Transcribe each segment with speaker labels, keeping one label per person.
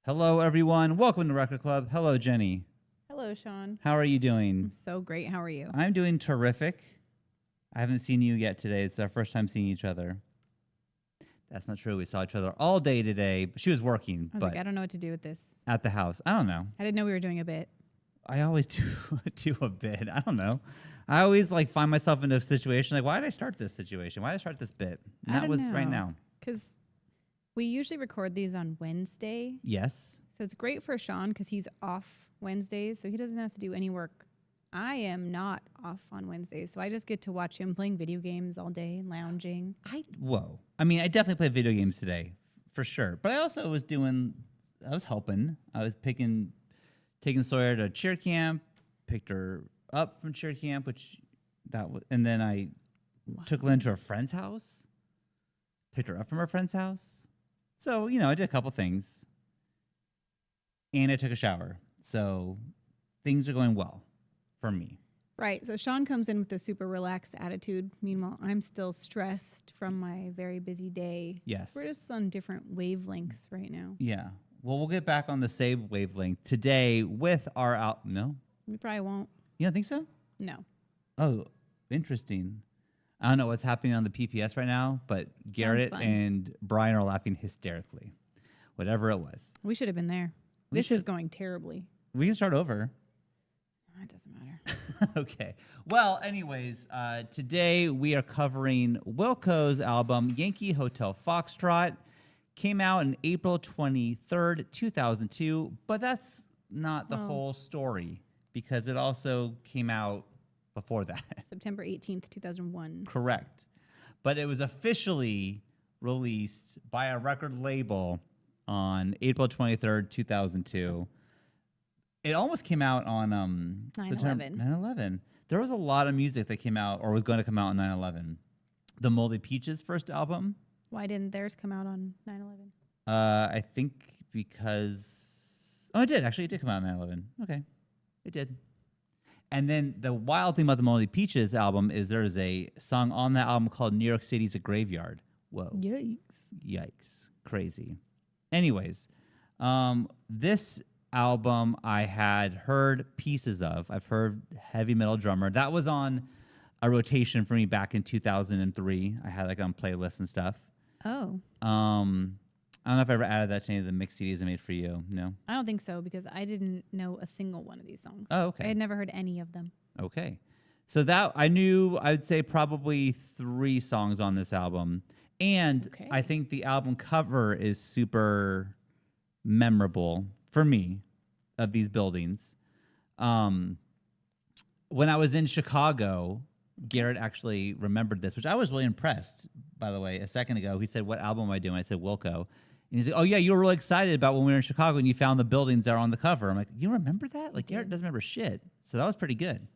Speaker 1: Hello, everyone. Welcome to Record Club. Hello, Jenny.
Speaker 2: Hello, Shawn.
Speaker 1: How are you
Speaker 2: I'm
Speaker 1: doing?
Speaker 2: so great. How are you?
Speaker 1: I'm doing terrific. I haven't seen you yet today. It's our first time seeing each other. That's not true. We saw each other all day today. She was working,
Speaker 2: I was
Speaker 1: but
Speaker 2: like, I don't know what to do with this.
Speaker 1: at the house. I don't know.
Speaker 2: I didn't know we were doing a bit.
Speaker 1: I always do a bit. I don't know. I always find myself in a situation like, why did I start this situation? Why did I start this bit? And that was right now.
Speaker 2: Because we usually record these on Wednesday.
Speaker 1: Yes.
Speaker 2: So it's great for Shawn because he's off Wednesdays, so he doesn't have to do any work. I am not off on Wednesdays, so I just get to watch him playing video games all day and lounging.
Speaker 1: Whoa. I mean, I definitely played video games today, for sure. But I also was helping. I was taking Sawyer to cheer camp, picked her up from cheer camp, and then I took Lynn to her friend's house, picked her up from her friend's house. So, I did a couple things. And I took a shower. So things are going well for me.
Speaker 2: Right. So Shawn comes in with a super relaxed attitude. Meanwhile, I'm still stressed from my very busy day.
Speaker 1: Yes.
Speaker 2: So we're just on different wavelengths right now.
Speaker 1: Yeah. Well, we'll get back on the same wavelength today with our No?
Speaker 2: We probably won't.
Speaker 1: You don't think so?
Speaker 2: No.
Speaker 1: Oh, interesting. I don't know what's happening on the PPS right now, but Garrett and Brian are laughing hysterically. Whatever it was.
Speaker 2: We should have been there. This is going terribly.
Speaker 1: We can start over.
Speaker 2: It doesn't matter.
Speaker 1: Okay. Well, anyways, today we are covering Wilco's album, Yankee Hotel Foxtrot. Came out on April 23rd, 2002, but that's not the whole story because it also came out before that.
Speaker 2: September 18th, 2001.
Speaker 1: Correct. But it was officially released by a record label on April 23rd, 2002. It almost came out on
Speaker 2: 9/11.
Speaker 1: 9/11. There was a lot of music that came out or was going to come out on 9/11. The Moldy Peaches' first album.
Speaker 2: Why didn't theirs come out on 9/11?
Speaker 1: I think because... Oh, it did. Actually, it did come out on 9/11. Okay. It did. And then the wild thing about the Moldy Peaches album is there's a song on that album called New York City's a Graveyard. Whoa. Yikes. Crazy. Anyways, this album I had heard pieces of. I've heard Heavy Metal Drummer. That was on a rotation for me back in 2003. I had on playlists and stuff.
Speaker 2: Oh.
Speaker 1: I don't know if I ever added that to any of the mix CDs I made for you. No?
Speaker 2: I don't think so because I didn't know a single one of these songs.
Speaker 1: Oh, okay.
Speaker 2: I had never heard any of them.
Speaker 1: Okay. So that I knew, I'd say probably 3 songs on this album. And I think the album cover is super memorable for me of these buildings. When I was in Chicago, Garrett actually remembered this, which I was really impressed, by the way, a second ago. He said, what album am I doing? I said, Wilco. And he said, oh, yeah, you were really excited about when we were in Chicago and you found the buildings that are on the cover. I'm like, you remember that? Garrett doesn't remember shit. So that was pretty good.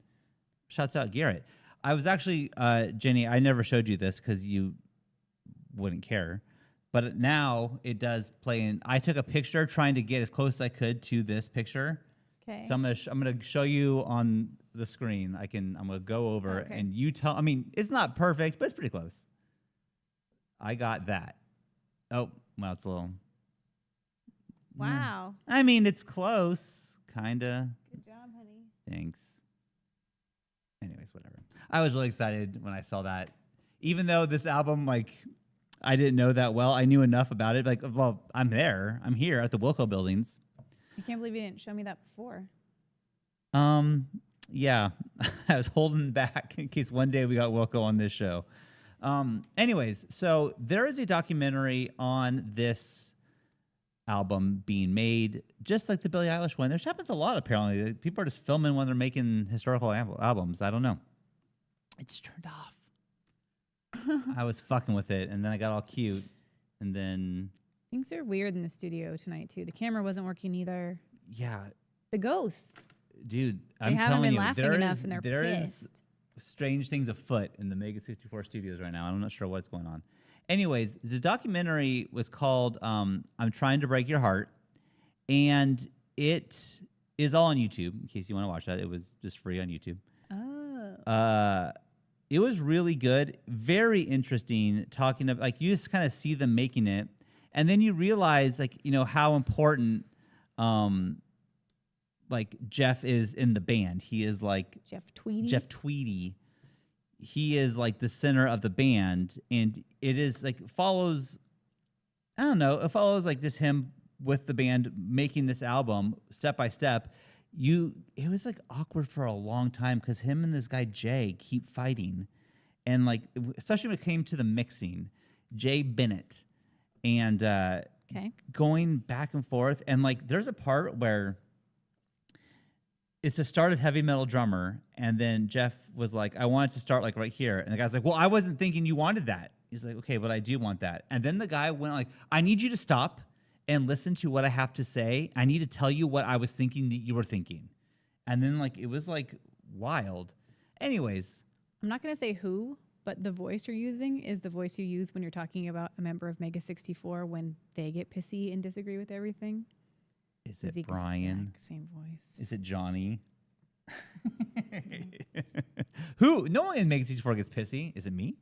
Speaker 1: Shouts out, Garrett. I was actually, Jenny, I never showed you this because you wouldn't care. But now it does play in. I took a picture trying to get as close as I could to this picture.
Speaker 2: Okay.
Speaker 1: So I'm gonna show you on the screen. I'm gonna go over and you tell. I mean, it's not perfect, but it's pretty close. I got that. Oh, well, it's a little.
Speaker 2: Wow.
Speaker 1: I mean, it's close, kinda.
Speaker 2: Good job, honey.
Speaker 1: Thanks. Anyways, whatever. I was really excited when I saw that. Even though this album, I didn't know that well. I knew enough about it. Well, I'm there. I'm here at the Wilco buildings.
Speaker 2: I can't believe you didn't show me that before.
Speaker 1: Yeah. I was holding back in case one day we got Wilco on this show. Anyways, so there is a documentary on this album being made, just like the Billie Eilish one. This happens a lot, apparently. People are just filming when they're making historical albums. I don't know. It just turned off. I was fucking with it, and then I got all cute, and then...
Speaker 2: Things are weird in the studio tonight, too. The camera wasn't working either.
Speaker 1: Yeah.
Speaker 2: The ghosts.
Speaker 1: Dude,
Speaker 2: I'm telling you. They haven't been laughing enough, and they're pissed.
Speaker 1: Is strange things afoot in the Mega 64 studios right now. I'm not sure what's going on. Anyways, the documentary was called I'm Trying to Break Your Heart, and it is all on YouTube, in case you want to watch that. It was just free on YouTube.
Speaker 2: Oh.
Speaker 1: It was really good, very interesting, talking about, you just kind of see them making it, and then you realize, how important like Jeff is in the band. He is like
Speaker 2: Jeff Tweedy.
Speaker 1: Jeff Tweedy. He is like the center of the band, and it is like follows. I don't know. It follows like just him with the band making this album step by step. It was like awkward for a long time because him and this guy Jay keep fighting, and like especially when it came to the mixing, Jay Bennett, and going back and forth, and like there's a part where it's a started heavy metal drummer, and then Jeff was like, I want it to start like right here. And the guy's like, well, I wasn't thinking you wanted that. He's like, okay, but I do want that. And then the guy went like, I need you to stop and listen to what I have to say. I need to tell you what I was thinking that you were thinking. And then like, it was like wild. Anyways.
Speaker 2: I'm not going to say who, but the voice you're using is the voice you use when you're talking about a member of Mega 64 when they get pissy and disagree with everything.
Speaker 1: Is it Brian?
Speaker 2: Same voice.
Speaker 1: Is it Johnny? Who? No one in Mega 64 gets pissy. Is it me?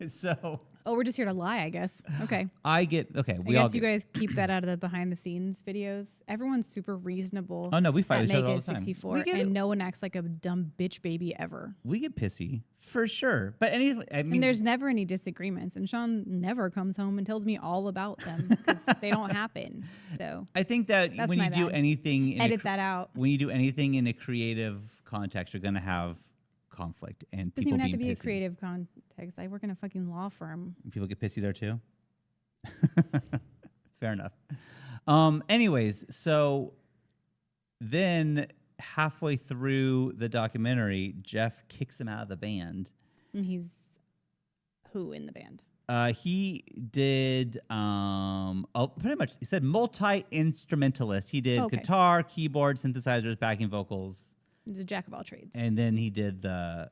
Speaker 1: So.
Speaker 2: Oh, we're just here to lie, I guess. Okay.
Speaker 1: I guess
Speaker 2: you guys keep that out of the behind the scenes videos. Everyone's super reasonable.
Speaker 1: Oh no, we fight each other all the time.
Speaker 2: 64, and no one acts like a dumb bitch baby ever.
Speaker 1: We get pissy for sure, but
Speaker 2: and there's never any disagreements. And Shawn never comes home and tells me all about them because they don't happen. So
Speaker 1: I think that when you do anything,
Speaker 2: edit that out.
Speaker 1: When you do anything in a creative context, you're gonna have conflict and people
Speaker 2: doesn't even have to be
Speaker 1: pissy.
Speaker 2: A creative context. I work in a fucking law firm.
Speaker 1: People get pissy there too. Fair enough. Anyways, so then halfway through the documentary, Jeff kicks him out of the band.
Speaker 2: And he's who in the band?
Speaker 1: He did pretty much. He said multi-instrumentalist. He did guitar, keyboard, synthesizers, backing vocals.
Speaker 2: He's a jack of all trades.
Speaker 1: And then he did the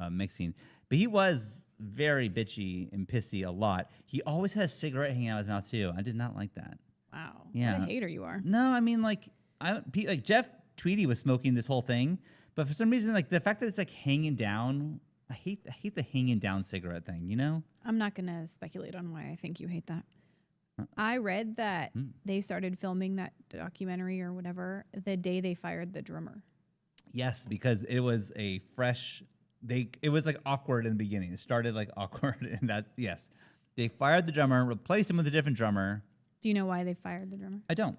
Speaker 1: mixing. But he was very bitchy and pissy a lot. He always had a cigarette hanging out of his mouth, too. I did not like that.
Speaker 2: Wow.
Speaker 1: Yeah.
Speaker 2: What a hater you are.
Speaker 1: No, I mean, like Jeff Tweedy was smoking this whole thing. But for some reason, like the fact that it's like hanging down, I hate the hanging down cigarette thing, you know?
Speaker 2: I'm not going to speculate on why I think you hate that. I read that they started filming that documentary or whatever the day they fired the drummer.
Speaker 1: Yes, because it was a fresh. It was like awkward in the beginning. It started like awkward, and that yes, they fired the drummer, replaced him with a different drummer.
Speaker 2: Do you know why they fired the drummer?
Speaker 1: I don't.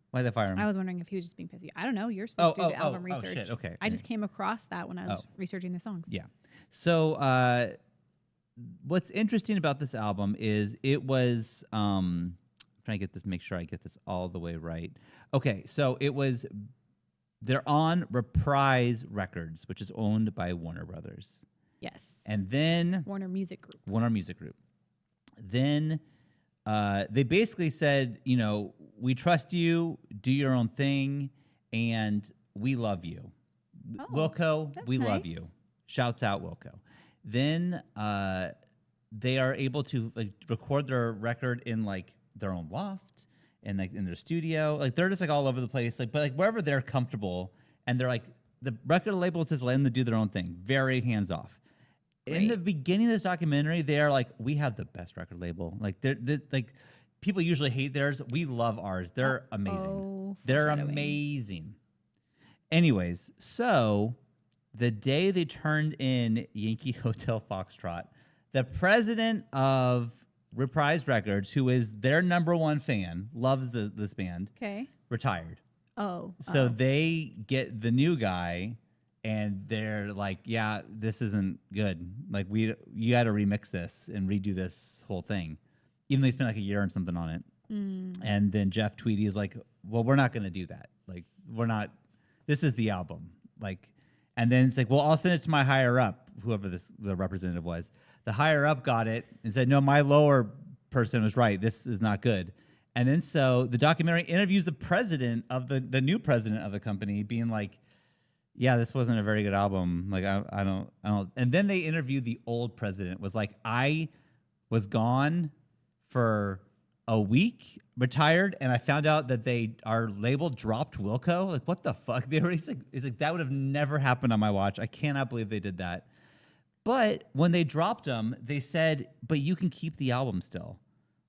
Speaker 1: Why they fire him?
Speaker 2: I was wondering if he was just being pissy. I don't know. You're supposed to do the album research.
Speaker 1: Oh shit. Okay.
Speaker 2: I just came across that when I was researching the songs.
Speaker 1: Yeah. So what's interesting about this album is it was. I'm trying to make sure I get this all the way right. Okay, so it was. They're on Reprise Records, which is owned by Warner Brothers.
Speaker 2: Yes.
Speaker 1: And then
Speaker 2: Warner Music Group.
Speaker 1: Then they basically said, you know, we trust you, do your own thing, and we love you.
Speaker 2: Oh,
Speaker 1: Wilco, we love
Speaker 2: nice.
Speaker 1: you. Shouts out Wilco. Then they are able to like record their record in like their own loft. And like in their studio, like they're just like all over the place, like but like wherever they're comfortable, and they're like the record label is just letting them do their own thing, very hands off. Great. In the beginning of this documentary, they are like, we have the best record label. Like they're like people usually hate theirs. We love ours. They're amazing. They're amazing. Anyways, so the day they turned in Yankee Hotel Foxtrot, the president of Reprise Records, who is their number one fan, loves this band.
Speaker 2: Okay.
Speaker 1: Retired.
Speaker 2: Oh.
Speaker 1: So they get the new guy, and they're like, "Yeah, this isn't good. Like, you got to remix this and redo this whole thing." Even though they spent like a year and something on it. And then Jeff Tweedy is like, "Well, we're not going to do that. Like, we're not. This is the album. Like." And then it's like, well, I'll send it to my higher up, whoever the representative was. The higher up got it and said, no, my lower person was right. This is not good. And then so the documentary interviews the president of the new president of the company being like, yeah, this wasn't a very good album. Like, I don't. And then they interviewed the old president was like, I was gone for a week, retired, and I found out that our label dropped Wilco. Like, what the fuck? He's like, that would have never happened on my watch. I cannot believe they did that. But when they dropped them, they said, but you can keep the album still.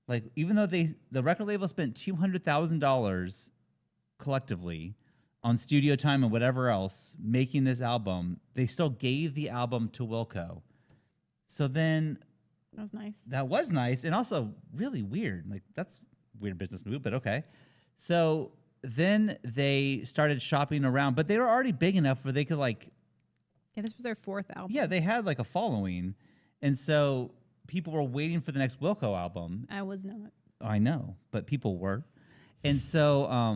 Speaker 1: Like, even though the record label spent $200,000 collectively on studio time and whatever else making this album, they still gave the album to Wilco. So then
Speaker 2: That was nice.
Speaker 1: that was nice and also really weird. Like, that's a weird business move, but okay. So then they started shopping around, but they were already big enough where they could like,
Speaker 2: Yeah, this was their 4th album.
Speaker 1: yeah, they had like a following. And so people were waiting for the next Wilco album.
Speaker 2: I was not.
Speaker 1: I know, but people were. And so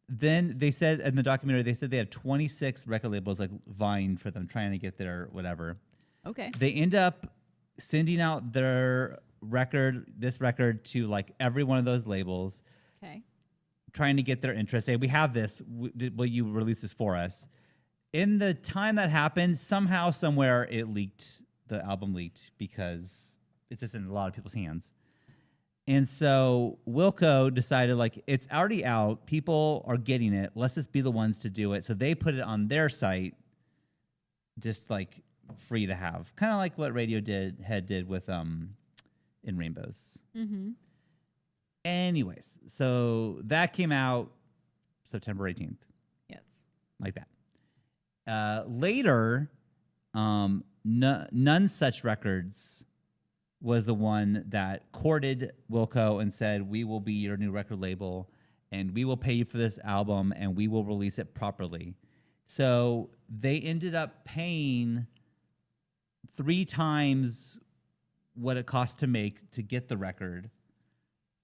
Speaker 1: then they said in the documentary, they said they have 26 record labels like vying for them, trying to get their whatever.
Speaker 2: Okay.
Speaker 1: They end up sending out this record to like every one of those labels,
Speaker 2: Okay.
Speaker 1: trying to get their interest. Say, we have this. Will you release this for us? In the time that happened, somehow, somewhere, it leaked. The album leaked because it's just in a lot of people's hands. And so Wilco decided, like, it's already out. People are getting it. Let's just be the ones to do it. So they put it on their site, just like free to have. Kind of like what Radiohead did with In Rainbows.
Speaker 2: Mm-hmm.
Speaker 1: Anyways, so that came out September 18th.
Speaker 2: Yes.
Speaker 1: Like that. Later, None Such Records was the one that courted Wilco and said, we will be your new record label and we will pay you for this album and we will release it properly. So they ended up paying 3 times what it cost to make to get the record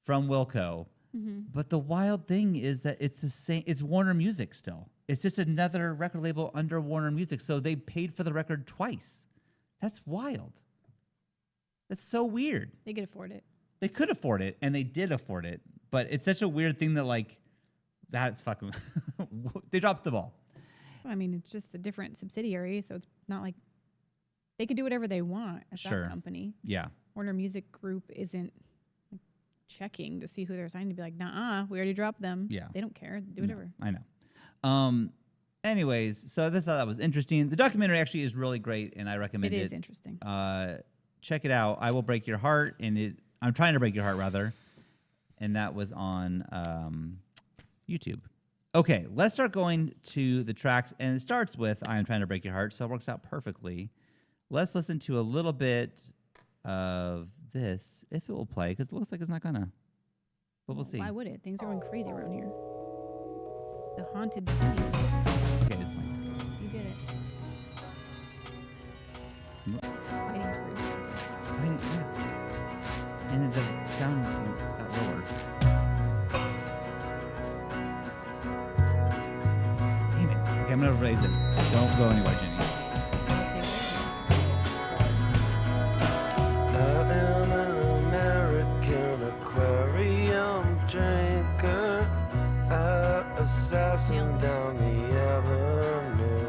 Speaker 1: from Wilco.
Speaker 2: Mm-hmm.
Speaker 1: But the wild thing is that it's the same. It's Warner Music still. It's just another record label under Warner Music. So they paid for the record twice. That's wild. That's so weird.
Speaker 2: They could afford it.
Speaker 1: They could afford it, and they did afford it. But it's such a weird thing that, like, that's fucking... they dropped the ball.
Speaker 2: Well, I mean, it's just a different subsidiary, so it's not like they could do whatever they want as that company.
Speaker 1: Yeah.
Speaker 2: Warner Music Group isn't like, checking to see who they're signing to be like, nah, we already dropped them.
Speaker 1: Yeah.
Speaker 2: They don't care. Do whatever.
Speaker 1: No, I know. Anyways, so I just thought that was interesting. The documentary actually is really great, and I recommend it.
Speaker 2: It is interesting.
Speaker 1: Check it out. I Will Break Your Heart, and I'm Trying to Break Your Heart, rather. And that was on YouTube. Okay, let's start going to the tracks, and it starts with I Am Trying to Break Your Heart, so it works out perfectly. Let's listen to a little bit of this, if it will play, because it looks like it's not gonna. But we'll see.
Speaker 2: Why would it? Things are going crazy around here. The haunted studio.
Speaker 1: Okay, just playing.
Speaker 2: You get it. Lighting's pretty good.
Speaker 1: And then the sound got lower. Damn it. Okay, I'm gonna raise it. Don't go anywhere, Jenny.
Speaker 3: I am an American aquarium drinker, assassin down the avenue.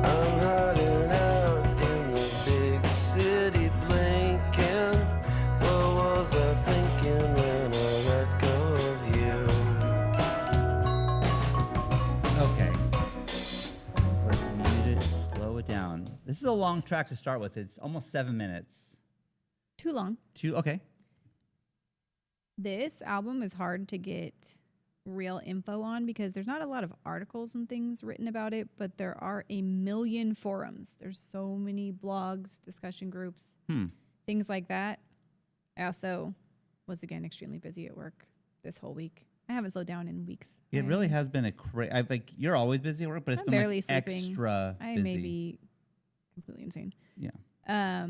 Speaker 3: I'm hiding out in the big city blinking. What was I thinking when I let go of you?
Speaker 1: Okay. Let's mute it, slow it down. This is a long track to start with. It's almost 7 minutes.
Speaker 2: Too long.
Speaker 1: Okay.
Speaker 2: This album is hard to get real info on because there's not a lot of articles and things written about it, but there are a million forums. There's so many blogs, discussion groups, things like that. I also was, again, extremely busy at work this whole week. I haven't slowed down in weeks.
Speaker 1: It really has been a like you're always busy at work, but it's
Speaker 2: I'm
Speaker 1: been
Speaker 2: barely
Speaker 1: like
Speaker 2: sleeping.
Speaker 1: extra busy.
Speaker 2: I may be completely insane.
Speaker 1: Yeah.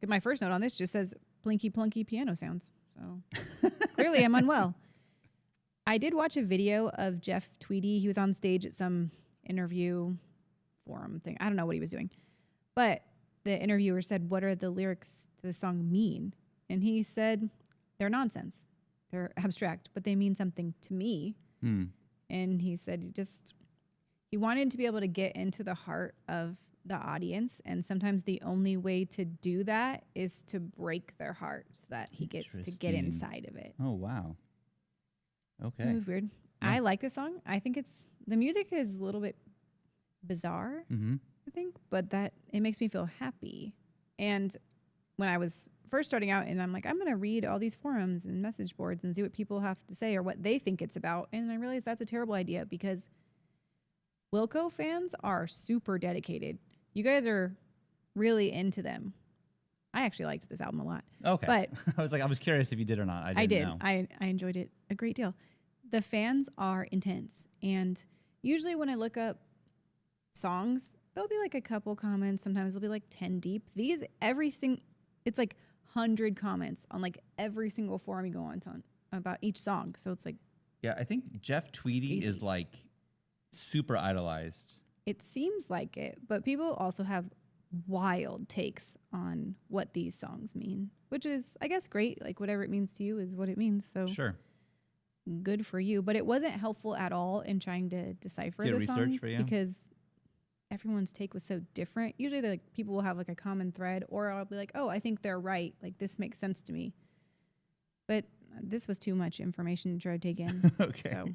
Speaker 2: My first note on this just says blinky plunky piano sounds. So clearly I'm unwell. I did watch a video of Jeff Tweedy. He was on stage at some interview forum thing. I don't know what he was doing. But the interviewer said, what are the lyrics to the song mean? And he said, they're nonsense. They're abstract, but they mean something to me. And he said he wanted to be able to get into the heart of the audience. And sometimes the only way to do that is to break their heart so that he gets to get inside of it.
Speaker 1: Oh, wow. Okay.
Speaker 2: So it was weird. Yeah. I like the song. I think the music is a little bit bizarre, I think, but that it makes me feel happy. And when I was first starting out, and I'm like, I'm going to read all these forums and message boards and see what people have to say or what they think it's about. And I realized that's a terrible idea because Wilco fans are super dedicated. You guys are really into them. I actually liked this album a lot.
Speaker 1: Okay.
Speaker 2: But
Speaker 1: I was curious if you did or not. I did. Know.
Speaker 2: I enjoyed it a great deal. The fans are intense. And usually when I look up songs, there'll be like a couple comments. Sometimes it'll be like 10 deep. These, it's like 100 comments on like every single forum you go on about each song. So it's like.
Speaker 1: Yeah, I think Jeff Tweedy is like super idolized.
Speaker 2: It seems like it, but people also have wild takes on what these songs mean, which is, I guess, great. Like whatever it means to you is what it means. So
Speaker 1: sure,
Speaker 2: good for you. But it wasn't helpful at all in trying to decipher the songs because everyone's take was so different. Usually, like people will have like a common thread, or I'll be like, "Oh, I think they're right. Like this makes sense to me." But this was too much information to try to take in.
Speaker 1: Okay.
Speaker 2: So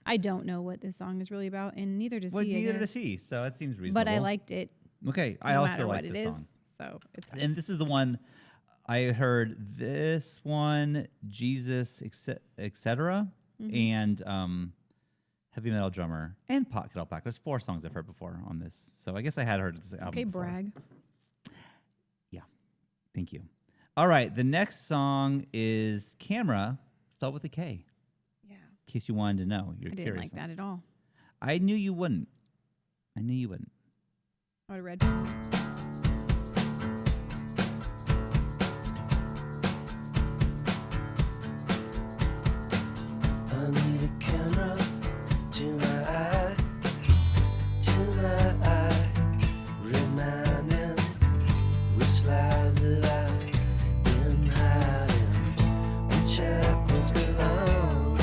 Speaker 2: I don't know what this song is really about, and neither does he.
Speaker 1: Neither does he. So it seems reasonable.
Speaker 2: But I liked it.
Speaker 1: Okay, I also like this song.
Speaker 2: So it's fine.
Speaker 1: And this is the one I heard. This one, Jesus, etc., and Heavy Metal Drummer and Pot Kettle Black. There's 4 songs I've heard before on this. So I guess I had heard this album.
Speaker 2: Okay,
Speaker 1: before.
Speaker 2: brag.
Speaker 1: Yeah, thank you. All right, the next song is Camera, spelled with a K.
Speaker 2: Yeah.
Speaker 1: In case you wanted to know, you're
Speaker 2: I didn't
Speaker 1: curious.
Speaker 2: like that at all.
Speaker 1: I knew you wouldn't.
Speaker 2: I would have read.
Speaker 3: I need a camera to my eye, reminding which lies that I've been hiding, which echoes belong.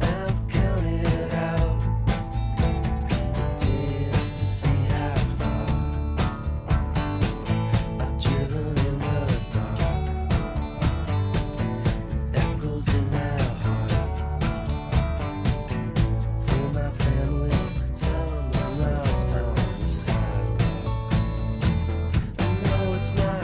Speaker 3: I've counted out the days to see how far I've driven in the dark, with echoes in my heart. For my family, tell them I'm lost on the sidewalk. I know it's not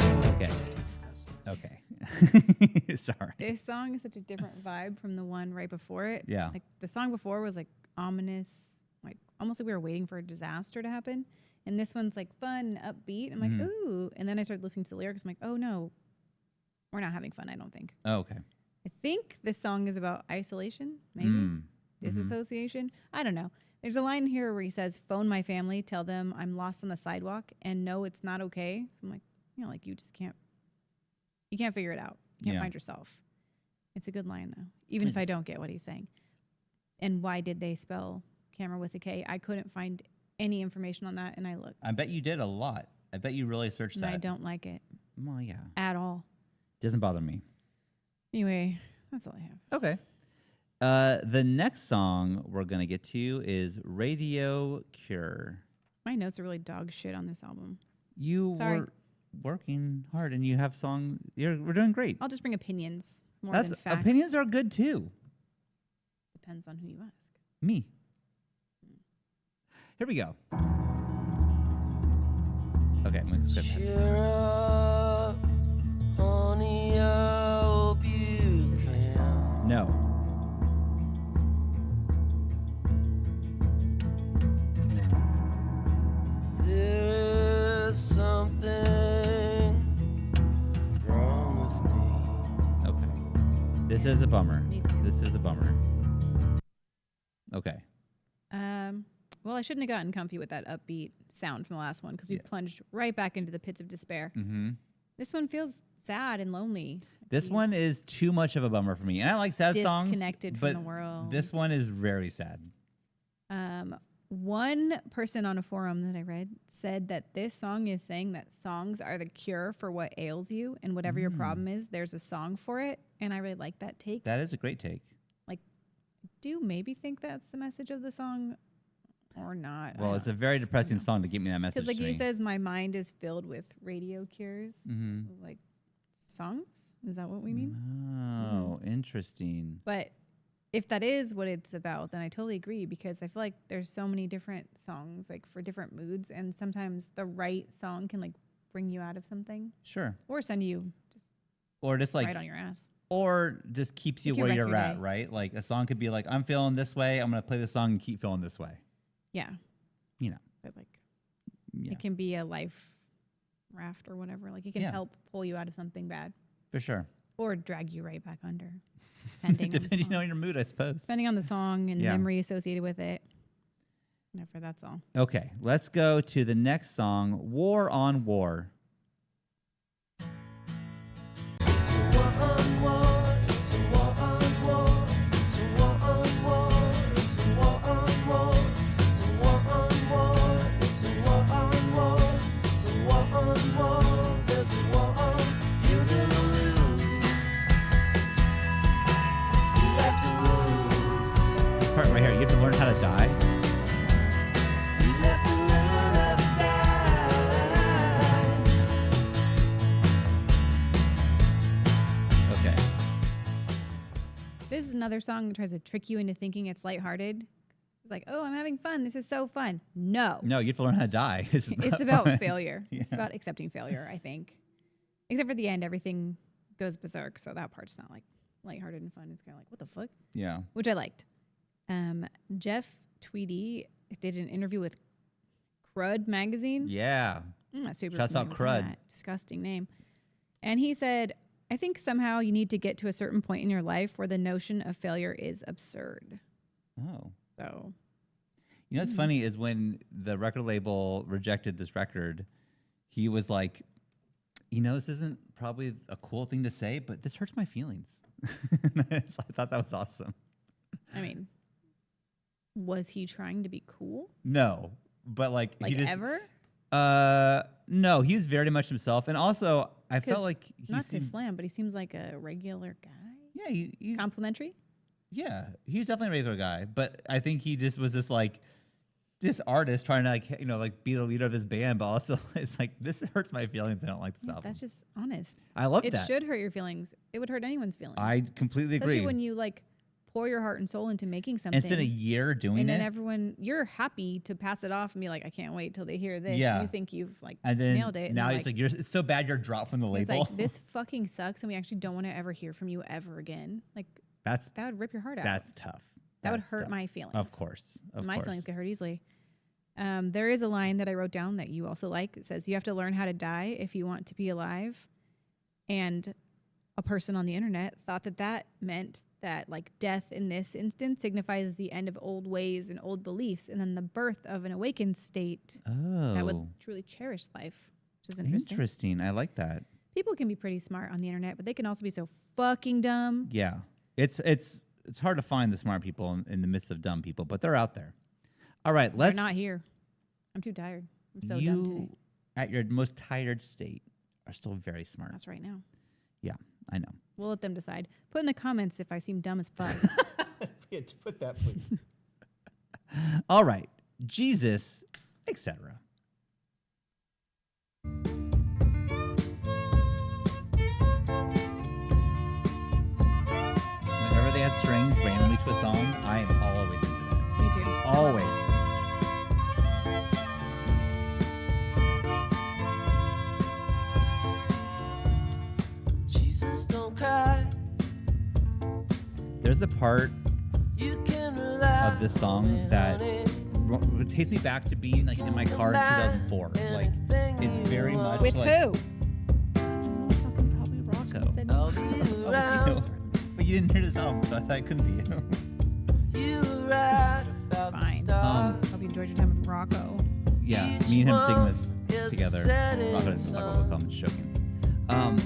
Speaker 1: Okay. Sorry.
Speaker 2: This song is such a different vibe from the one right before it.
Speaker 1: Yeah.
Speaker 2: Like the song before was like ominous, like almost like we were waiting for a disaster to happen. And this one's like fun, upbeat. I'm like, ooh. And then I started listening to the lyrics. I'm like, oh no, we're not having fun, I don't think.
Speaker 1: Oh, okay.
Speaker 2: I think this song is about isolation, maybe disassociation. I don't know. There's a line here where he says, phone my family, tell them I'm lost on the sidewalk and no, it's not okay. So I'm like, like you just can't figure it out. You can't find yourself. It's a good line though, even if I don't get what he's saying. And why did they spell camera with a K? I couldn't find any information on that, and I looked.
Speaker 1: I bet you did a lot. I bet you really searched that.
Speaker 2: I don't like it.
Speaker 1: Well, yeah.
Speaker 2: At all.
Speaker 1: Doesn't bother me.
Speaker 2: Anyway, that's all I have.
Speaker 1: Okay. The next song we're going to get to is Radio Cure.
Speaker 2: My notes are really dog shit on this album.
Speaker 1: You were working hard and you have we're doing great.
Speaker 2: I'll just bring opinions more than facts.
Speaker 1: Opinions are good too.
Speaker 2: Depends on who you ask.
Speaker 1: Me. Here we go. Okay, I'm going to skip that.
Speaker 3: cheer up, honey, I hope you can.
Speaker 1: No.
Speaker 3: There is something wrong with me.
Speaker 1: Okay. This is a bummer.
Speaker 2: Me too.
Speaker 1: This is a bummer. Okay.
Speaker 2: Well, I shouldn't have gotten comfy with that upbeat sound from the last one because we plunged right back into the pits of despair.
Speaker 1: Mm-hmm.
Speaker 2: This one feels sad and lonely.
Speaker 1: This one is too much of a bummer for me. And I like sad songs.
Speaker 2: Disconnected from the world.
Speaker 1: This one is very sad.
Speaker 2: One person on a forum that I read said that this song is saying that songs are the cure for what ails you, and whatever your problem is, there's a song for it. And I really like that take.
Speaker 1: That is a great take.
Speaker 2: Like, do you maybe think that's the message of the song or not?
Speaker 1: Well, it's a very depressing song to give me that message.
Speaker 2: Because, like, he says, my mind is filled with radio cures.
Speaker 1: Mm-hmm.
Speaker 2: Like, songs? Is that what we mean?
Speaker 1: Oh, interesting.
Speaker 2: But if that is what it's about, then I totally agree, because I feel like there's so many different songs, like, for different moods, and sometimes the right song can, like, bring you out of something,
Speaker 1: Sure.
Speaker 2: or send you just
Speaker 1: Or just like
Speaker 2: right on your ass.
Speaker 1: or just keeps you
Speaker 2: It can
Speaker 1: where
Speaker 2: wreck
Speaker 1: you're
Speaker 2: your
Speaker 1: at,
Speaker 2: day.
Speaker 1: right? Like a song could be like, I'm feeling this way. I'm going to play this song and keep feeling this way.
Speaker 2: Yeah,
Speaker 1: You know,
Speaker 2: but like
Speaker 1: yeah,
Speaker 2: it can be a life raft or whatever. Like it can
Speaker 1: Yeah.
Speaker 2: help pull you out of something bad
Speaker 1: for sure.
Speaker 2: or drag you right back under, depending on the
Speaker 1: Depending
Speaker 2: song.
Speaker 1: on your mood, I suppose.
Speaker 2: Depending on the song and the
Speaker 1: Yeah.
Speaker 2: memory associated with it. Whatever, that's all.
Speaker 1: Okay, let's go to the next song, War on War.
Speaker 3: It's a war on war. It's a war on war. It's a war on war. It's a war on war. It's a war on war. It's a war on war. It's a war on war. There's a war on. You will lose. You have to lose.
Speaker 1: This part right here, you have to learn how to die.
Speaker 3: You have to learn how to die.
Speaker 1: Okay.
Speaker 2: This is another song that tries to trick you into thinking it's lighthearted. It's like, oh, I'm having fun. This is so fun. No.
Speaker 1: No, you have to learn how to die. It's
Speaker 2: It's
Speaker 1: not
Speaker 2: about
Speaker 1: fun.
Speaker 2: failure. It's
Speaker 1: Yeah.
Speaker 2: about accepting failure, I think. Except for the end, everything goes berserk. So that part's not like lighthearted and fun. It's kind of like, what the fuck?
Speaker 1: Yeah.
Speaker 2: Which I liked. Jeff Tweedy did an interview with Crud magazine.
Speaker 1: Yeah.
Speaker 2: I'm not super
Speaker 1: Shouts out
Speaker 2: familiar with
Speaker 1: Crud.
Speaker 2: that disgusting name. And he said, I think somehow you need to get to a certain point in your life where the notion of failure is absurd.
Speaker 1: Oh.
Speaker 2: So
Speaker 1: You know what's funny is when the record label rejected this record, he was like, you know, this isn't probably a cool thing to say, but this hurts my feelings. I thought that was awesome.
Speaker 2: I mean, was he trying to be cool?
Speaker 1: No, but like
Speaker 2: Like
Speaker 1: he just
Speaker 2: ever?
Speaker 1: no, he was very much himself, and also I
Speaker 2: 'Cause
Speaker 1: felt like he
Speaker 2: not to
Speaker 1: seemed,
Speaker 2: slam, but he seems like a regular guy.
Speaker 1: yeah, he's
Speaker 2: Complimentary?
Speaker 1: yeah, he's definitely a regular guy, but I think he just was this like this artist trying to like you know like be the leader of his band, but also it's like this hurts my feelings. I don't like this album.
Speaker 2: That's just honest.
Speaker 1: I love
Speaker 2: It
Speaker 1: that.
Speaker 2: should hurt your feelings. It would hurt anyone's feelings.
Speaker 1: I completely
Speaker 2: Especially
Speaker 1: agree.
Speaker 2: when you like pour your heart and soul into making something.
Speaker 1: And it's been a year doing
Speaker 2: and then
Speaker 1: it.
Speaker 2: you're happy to pass it off and be like, I can't wait till they hear this.
Speaker 1: Yeah.
Speaker 2: And you think you've like
Speaker 1: And then
Speaker 2: nailed it. And
Speaker 1: now
Speaker 2: they're
Speaker 1: it's like it's so bad you're dropped from the
Speaker 2: it's
Speaker 1: label.
Speaker 2: like, this fucking sucks and we actually don't want to ever hear from you ever again. Like
Speaker 1: that's
Speaker 2: that would rip your heart out.
Speaker 1: tough.
Speaker 2: That would
Speaker 1: That's
Speaker 2: hurt
Speaker 1: tough.
Speaker 2: my feelings.
Speaker 1: Of course.
Speaker 2: My feelings get hurt easily. There is a line that I wrote down that you also like. It says, you have to learn how to die if you want to be alive. And a person on the internet thought that meant that like death in this instance signifies the end of old ways and old beliefs and then the birth of an awakened state that would
Speaker 1: Oh,
Speaker 2: truly cherish life, which is interesting.
Speaker 1: interesting. I like that.
Speaker 2: People can be pretty smart on the internet, but they can also be so fucking dumb.
Speaker 1: Yeah, it's hard to find the smart people in the midst of dumb people, but they're out there. All right,
Speaker 2: They're
Speaker 1: let's.
Speaker 2: not here. I'm too tired. I'm so
Speaker 1: you,
Speaker 2: dumb today.
Speaker 1: at your most tired state, are still very smart.
Speaker 2: That's right now.
Speaker 1: Yeah, I know.
Speaker 2: We'll let them decide. Put in the comments if I seem dumb as fuck.
Speaker 1: Yeah, put that, please. All right, Jesus, etc. Whenever they add strings randomly to a song, I am always into that.
Speaker 2: Me too.
Speaker 1: Always.
Speaker 3: Jesus, don't cry.
Speaker 1: There's a part
Speaker 3: You can rely
Speaker 1: of this song that it takes me back to being like in my car in 2004. Like it's very much
Speaker 2: With
Speaker 1: like
Speaker 2: who?
Speaker 1: probably Rocco.
Speaker 2: Said
Speaker 3: I'll
Speaker 2: no.
Speaker 3: be
Speaker 1: Oh,
Speaker 3: around.
Speaker 1: you. But you didn't hear this album, so I thought it couldn't be you.
Speaker 3: You write about the
Speaker 2: Fine.
Speaker 3: stars.
Speaker 2: Hope you enjoyed your time with Rocco.
Speaker 1: Yeah, me and him sing this together. Rocco doesn't talk about Coleman Shokin.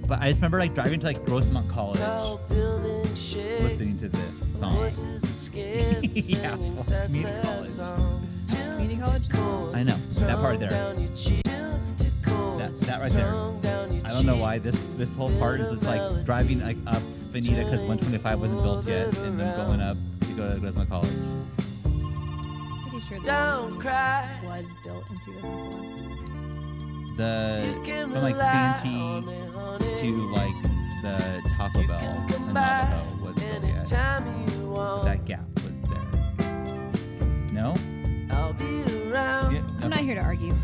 Speaker 1: But I just remember like driving to like Grossmont College,
Speaker 3: Tall building shade.
Speaker 1: listening to this song.
Speaker 3: Voices escape,
Speaker 1: Yeah,
Speaker 3: singing
Speaker 1: for
Speaker 3: sad,
Speaker 1: community
Speaker 3: sad
Speaker 1: college.
Speaker 3: songs.
Speaker 2: Community college?
Speaker 1: I know, that part there.
Speaker 3: Down your cheek, to chords,
Speaker 1: That right there.
Speaker 3: tongue down your
Speaker 1: I don't know why
Speaker 3: cheeks.
Speaker 1: this whole part is just like driving like up Bonita because 125 wasn't built yet, and then going up to go to Grossmont College.
Speaker 2: Pretty sure
Speaker 3: Don't cry.
Speaker 2: was built in 2004.
Speaker 1: The
Speaker 3: You can
Speaker 1: from like
Speaker 3: rely
Speaker 1: Santee
Speaker 3: on me, honey.
Speaker 1: to like the Taco
Speaker 3: You
Speaker 1: Bell
Speaker 3: can
Speaker 1: in
Speaker 3: come by
Speaker 1: Navajo wasn't built yet.
Speaker 3: anytime you want.
Speaker 1: That gap was there. No?
Speaker 3: I'll be around.
Speaker 1: Yeah, no.
Speaker 2: I'm not here to argue.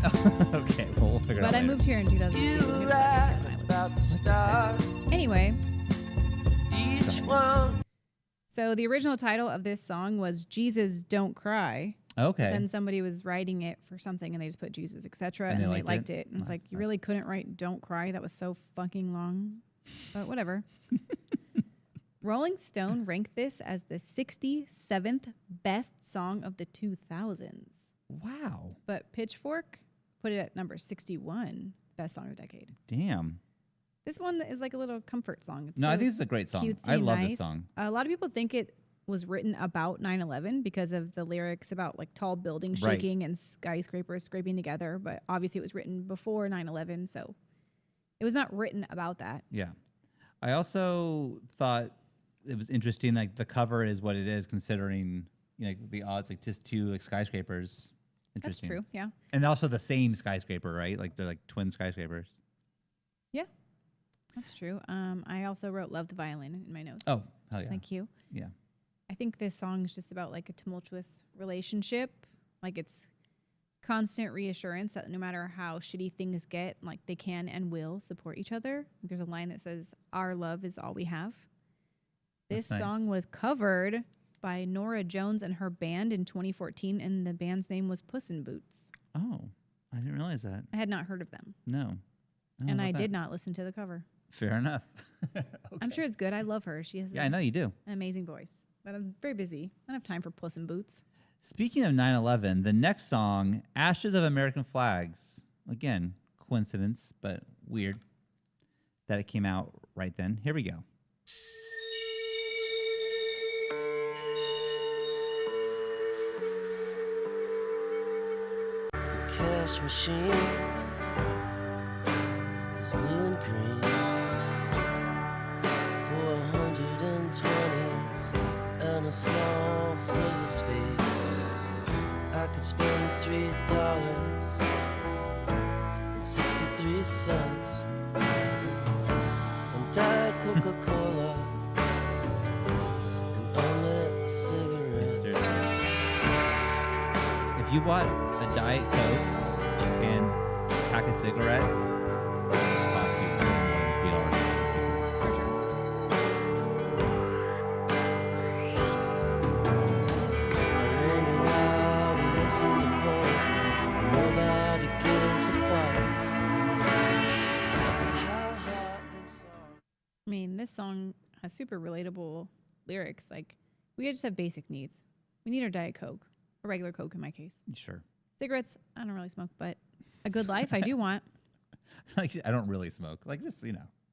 Speaker 1: Okay, well, we'll figure it out
Speaker 2: But I
Speaker 1: later.
Speaker 2: moved here in 2002.
Speaker 3: You
Speaker 2: It was like
Speaker 3: write
Speaker 2: this year when I lived.
Speaker 3: about the stars,
Speaker 2: Anyway,
Speaker 3: each one.
Speaker 2: so the original title of this song was Jesus Don't Cry.
Speaker 1: Okay.
Speaker 2: Then somebody was writing it for something and they just put Jesus, etc.
Speaker 1: And
Speaker 2: And,
Speaker 1: they
Speaker 2: they
Speaker 1: liked
Speaker 2: liked it. And it's
Speaker 1: Well,
Speaker 2: like, you really couldn't write Don't Cry. That was so fucking long. But whatever. Rolling Stone ranked this as the 67th best song of the 2000s.
Speaker 1: Wow.
Speaker 2: But Pitchfork put it at number 61, best song of the decade.
Speaker 1: Damn.
Speaker 2: This one is like a little comfort song. It's
Speaker 1: No,
Speaker 2: so
Speaker 1: I think it's a great song.
Speaker 2: cutesy
Speaker 1: I
Speaker 2: and
Speaker 1: love
Speaker 2: nice.
Speaker 1: this song.
Speaker 2: A lot of people think it was written about 9/11 because of the lyrics about like tall buildings
Speaker 1: Right.
Speaker 2: shaking and skyscrapers scraping together. But obviously it was written before 9/11, so it was not written about that.
Speaker 1: Yeah. I also thought it was interesting, like the cover is what it is, considering the odds, like just two skyscrapers.
Speaker 2: That's
Speaker 1: Interesting.
Speaker 2: true. Yeah.
Speaker 1: And also the same skyscraper, right? Like they're like twin skyscrapers.
Speaker 2: Yeah. That's true. I also wrote Love the Violin in my notes.
Speaker 1: Oh, hell
Speaker 2: Just
Speaker 1: yeah.
Speaker 2: like you.
Speaker 1: Yeah.
Speaker 2: I think this song is just about like a tumultuous relationship. Like it's constant reassurance that no matter how shitty things get, like they can and will support each other. There's a line that says, "Our love is all we have." This
Speaker 1: That's nice.
Speaker 2: song was covered by Norah Jones and her band in 2014, and the band's name was Puss in Boots.
Speaker 1: Oh, I didn't realize that.
Speaker 2: I had not heard of them,
Speaker 1: No. don't know
Speaker 2: and I
Speaker 1: about
Speaker 2: did
Speaker 1: that.
Speaker 2: not listen to the cover.
Speaker 1: Fair enough.
Speaker 2: I'm
Speaker 1: Okay.
Speaker 2: sure it's good. I love her. She has
Speaker 1: Yeah, I know you do.
Speaker 2: an amazing voice, but I'm very busy. I don't have time for Puss in Boots.
Speaker 1: Speaking of 9/11, the next song, Ashes of American Flags. Again, coincidence, but weird that it came out right then. Here we go.
Speaker 3: The cash machine is blue and green. 420s and a small silver sphere. I could spend $3.63 on Diet Coca-Cola and only cigarettes.
Speaker 1: Seriously. If you bought a Diet Coke and a pack of cigarettes, it would cost you more than $3.60.
Speaker 2: For sure.
Speaker 3: I wonder why we listen to poets and nobody gives a fuck. How hot is our
Speaker 2: I mean, this song has super relatable lyrics. Like, we just have basic needs. We need our Diet Coke, a regular Coke in my case.
Speaker 1: Sure.
Speaker 2: Cigarettes, I don't really smoke, but a good life I do want.
Speaker 1: Like, I don't really smoke. Like, just,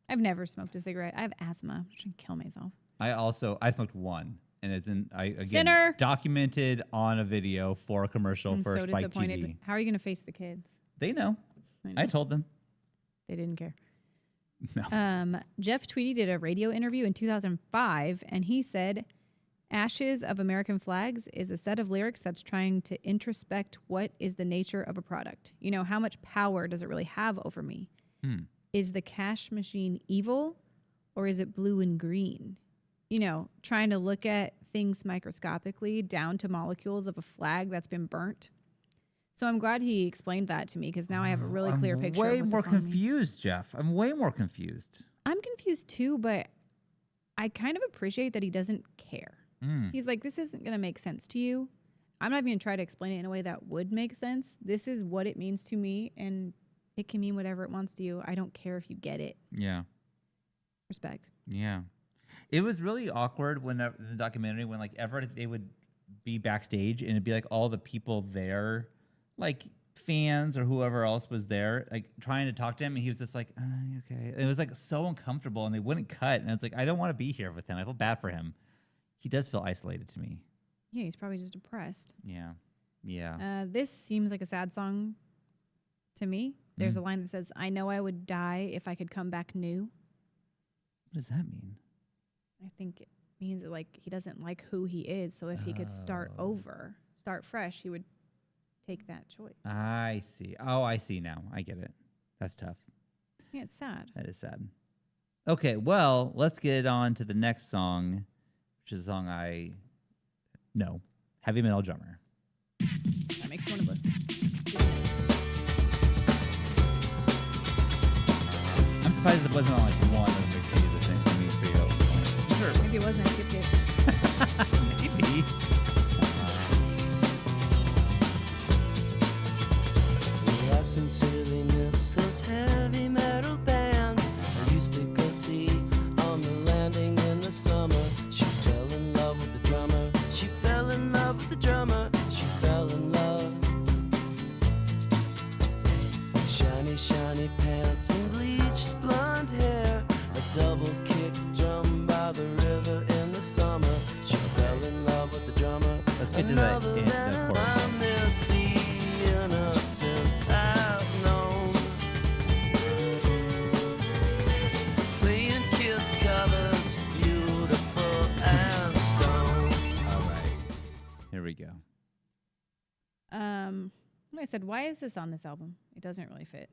Speaker 2: I've never smoked a cigarette. I have asthma. I'm trying to kill myself.
Speaker 1: I smoked one, and it's again
Speaker 2: Sinner.
Speaker 1: documented on a video for a commercial
Speaker 2: I'm
Speaker 1: for
Speaker 2: so
Speaker 1: Spike
Speaker 2: disappointed.
Speaker 1: TV.
Speaker 2: How are you going to face the kids?
Speaker 1: They know.
Speaker 2: know.
Speaker 1: I told them.
Speaker 2: They didn't care.
Speaker 1: No.
Speaker 2: Jeff Tweedy did a radio interview in 2005, and he said, "Ashes of American Flags is a set of lyrics that's trying to introspect what is the nature of a product. You know, how much power does it really have over me? Is the cash machine evil, or is it blue and green? You know, trying to look at things microscopically down to molecules of a flag that's been burnt." So I'm glad he explained that to me, because now I have a really clear picture.
Speaker 1: I'm way
Speaker 2: of what
Speaker 1: more
Speaker 2: the song means.
Speaker 1: confused, Jeff. I'm way more confused.
Speaker 2: I'm confused too, but I kind of appreciate that he doesn't care. He's like, this isn't going to make sense to you. I'm not even going to try to explain it in a way that would make sense. This is what it means to me, and it can mean whatever it wants to you. I don't care if you get it.
Speaker 1: Yeah.
Speaker 2: Respect.
Speaker 1: Yeah. It was really awkward when in the documentary when like ever they would be backstage and it'd be like all the people there, like fans or whoever else was there, like trying to talk to him, and he was just like, okay. And it was like so uncomfortable, and they wouldn't cut, and it's like I don't want to be here with him. I feel bad for him. He does feel isolated to me.
Speaker 2: Yeah, he's probably just depressed.
Speaker 1: Yeah. Yeah.
Speaker 2: This seems like a sad song to me. There's a line that says, "I know I would die if I could come back new."
Speaker 1: What does that mean?
Speaker 2: I think it means that, like, he doesn't like who he is. So if he could start over, start fresh, he would take that choice.
Speaker 1: I see. Oh, I see now. I get it. That's tough.
Speaker 2: Yeah, it's sad.
Speaker 1: That is sad. Okay, well, let's get on to the next song, which is a song I know. Heavy Metal Drummer.
Speaker 2: That makes one of us.
Speaker 1: surprised it wasn't on like one of the CDs. I think for me for you. Sure.
Speaker 2: Maybe it wasn't. I skipped it.
Speaker 1: Maybe.
Speaker 3: Well, I sincerely miss those heavy metal bands I used to go see on the landing in the summer. She fell in love with the drummer. She fell in love with the drummer. She fell in love. Shiny, shiny pants and bleached blonde hair. A double kick drum by the river in the summer. She fell in love with the drummer.
Speaker 1: Let's get to the chorus.
Speaker 3: I miss the innocence I've known. Playing Kiss covers, beautiful and stone.
Speaker 1: All right. Here we go.
Speaker 2: I said, why is this on this album? It doesn't really fit.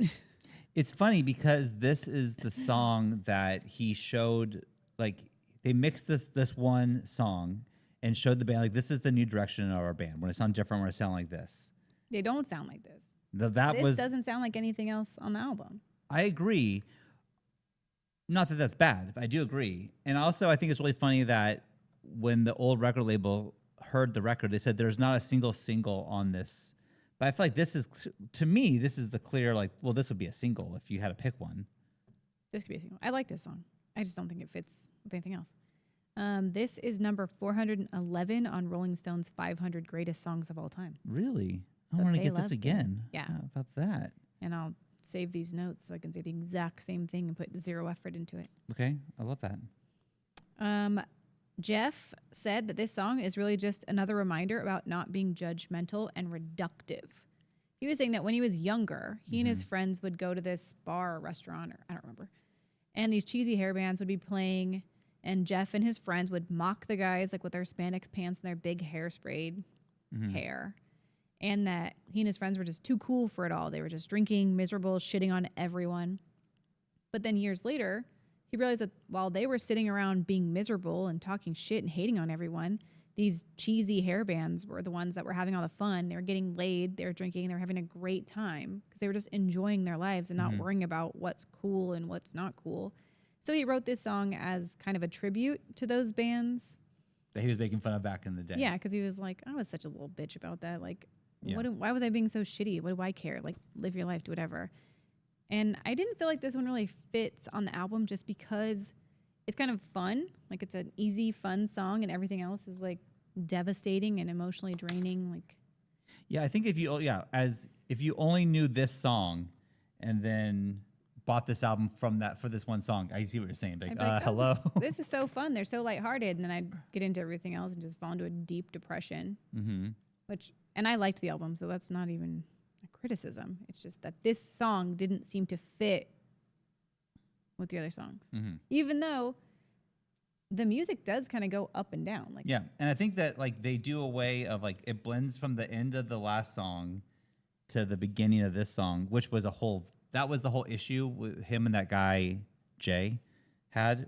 Speaker 1: It's funny because this is the song that he showed. Like they mixed this one song and showed the band like this is the new direction of our band. When it sound different, when it sound like this.
Speaker 2: They don't sound like this.
Speaker 1: This
Speaker 2: doesn't sound like anything else on the album.
Speaker 1: I agree. Not that that's bad, but I do agree. And also, I think it's really funny that when the old record label heard the record, they said there's not a single on this. But I feel like this is, to me, this is the clear, like, well, this would be a single if you had to pick one.
Speaker 2: This could be a single. I like this song. I just don't think it fits with anything else. This is number 411 on Rolling Stone's 500 Greatest Songs of All Time.
Speaker 1: Really? I
Speaker 2: But
Speaker 1: want to
Speaker 2: they
Speaker 1: get this
Speaker 2: loved it.
Speaker 1: again.
Speaker 2: Yeah.
Speaker 1: How about that?
Speaker 2: And I'll save these notes so I can say the exact same thing and put zero effort into it.
Speaker 1: Okay, I love that.
Speaker 2: Jeff said that this song is really just another reminder about not being judgmental and reductive. He was saying that when he was younger, he and his friends would go to this bar or restaurant, or I don't remember, and these cheesy hair bands would be playing, and Jeff and his friends would mock the guys like with their spandex pants and their big hairsprayed hair, and that he and his friends were just too cool for it all. They were just drinking, miserable, shitting on everyone. But then years later, he realized that while they were sitting around being miserable and talking shit and hating on everyone, these cheesy hair bands were the ones that were having all the fun. They were getting laid, they were drinking, they were having a great time because they were just enjoying their lives and not worrying about what's cool and what's not cool. So he wrote this song as kind of a tribute to those bands.
Speaker 1: That he was making fun of back in the day.
Speaker 2: Yeah, because he was like, I was such a little bitch about that. Like,
Speaker 1: Yeah.
Speaker 2: why was I being so shitty? What do I care? Like, live your life, do whatever. And I didn't feel like this one really fits on the album just because it's kind of fun. Like, it's an easy, fun song, and everything else is like devastating and emotionally draining. Like,
Speaker 1: Yeah, I think if you only knew this song and then bought this album for this one song, I see what you're saying. Like,
Speaker 2: I'd be like,
Speaker 1: hello.
Speaker 2: This is so fun. They're so lighthearted. And then I'd get into everything else and just fall into a deep depression. And I liked the album, so that's not even a criticism. It's just that this song didn't seem to fit with the other songs, even though the music does kind of go up and down. Like,
Speaker 1: Yeah, and I think that like they do a way of like it blends from the end of the last song to the beginning of this song, which was that was the whole issue with him and that guy Jay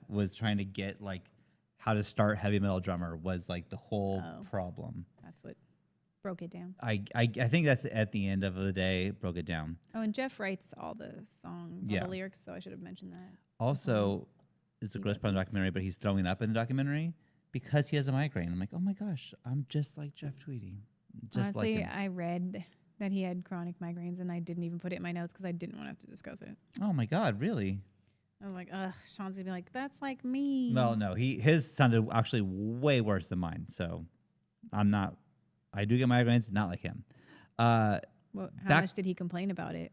Speaker 1: was trying to get like how to start heavy metal drummer was like the whole problem.
Speaker 2: that's what broke it down.
Speaker 1: I think that's at the end of the day broke it down.
Speaker 2: Oh, and Jeff writes all the songs, all the lyrics, so I should have mentioned that.
Speaker 1: Also, it's a gross part of the documentary, but he's throwing up in the documentary because he has a migraine. I'm like, oh my gosh, I'm just like Jeff Tweedy. Just
Speaker 2: Honestly,
Speaker 1: like him.
Speaker 2: I read that he had chronic migraines, and I didn't even put it in my notes because I didn't want to have to discuss it.
Speaker 1: Oh my God, really?
Speaker 2: I was like, ugh, Sean's gonna be like, that's like me.
Speaker 1: Well, no, his sounded actually way worse than mine. So I do get migraines, not like him.
Speaker 2: How much did he complain about it?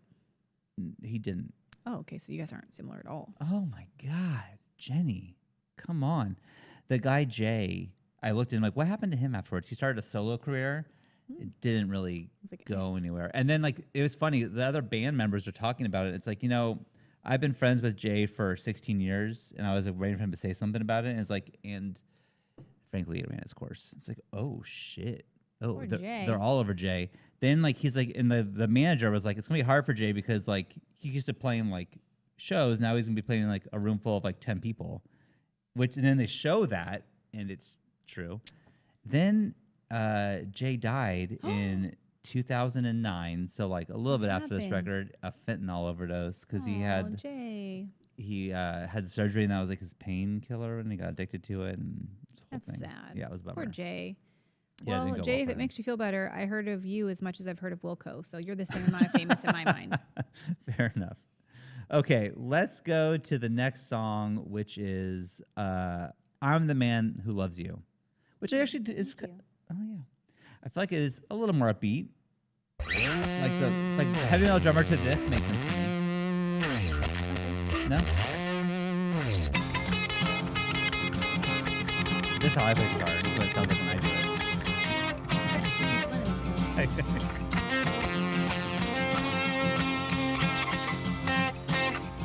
Speaker 1: He didn't.
Speaker 2: Oh, okay, so you guys aren't similar at all.
Speaker 1: Oh my God, Jenny, come on. The guy Jay, I looked at him like, what happened to him afterwards? He started a solo career. It didn't really go anywhere. And then like it was funny. The other band members were talking about it. It's like, I've been friends with Jay for 16 years, and I was like, waiting for him to say something about it. And it's like, and frankly, it ran its course. It's like, oh shit. Oh, they're all over Jay. Then like he's like, and the manager was like, it's gonna be hard for Jay because like he used to playing like shows. Now he's gonna be playing like a room full of like 10 people, and then they show that, and it's true. Then Jay died in 2009, so like a little bit after this record, a fentanyl overdose because he had
Speaker 2: Jay.
Speaker 1: he had surgery and that was like his painkiller and he got addicted to it and this whole
Speaker 2: That's
Speaker 1: thing.
Speaker 2: sad.
Speaker 1: Yeah, it was a bummer.
Speaker 2: Poor Jay.
Speaker 1: Yeah, it
Speaker 2: Well,
Speaker 1: didn't go
Speaker 2: Jay,
Speaker 1: well
Speaker 2: if
Speaker 1: for
Speaker 2: it
Speaker 1: him.
Speaker 2: makes you feel better, I heard of you as much as I've heard of Wilco, so you're the same amount of famous in my mind.
Speaker 1: Fair enough. Okay, let's go to the next song, which is "I'm the Man Who Loves You," which actually is.
Speaker 2: Thank you.
Speaker 1: Oh yeah, I feel like it is a little more upbeat. Like heavy metal drummer to this makes sense to me. No. This is how I play guitar. This is what it sounds like when I do it.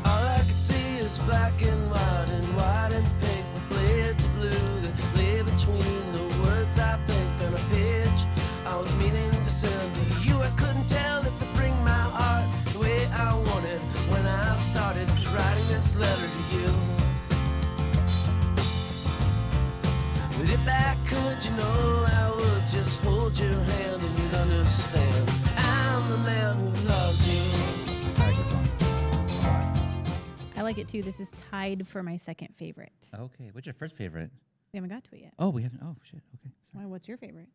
Speaker 3: All I could see is black and white and pink with blades of blue that lay between the words I think on a page. I was meaning to send to you. I couldn't tell if to bring my heart the way I wanted when I started writing this letter to you. But if I could, you know, I would just hold your hand and you'd understand. I'm the man who loves you.
Speaker 1: I like this song.
Speaker 2: I like it too. This is tied for my second favorite.
Speaker 1: Okay, what's your first favorite?
Speaker 2: We haven't got to it yet.
Speaker 1: Oh, we haven't. Oh shit. Okay, sorry.
Speaker 2: Why, what's your favorite?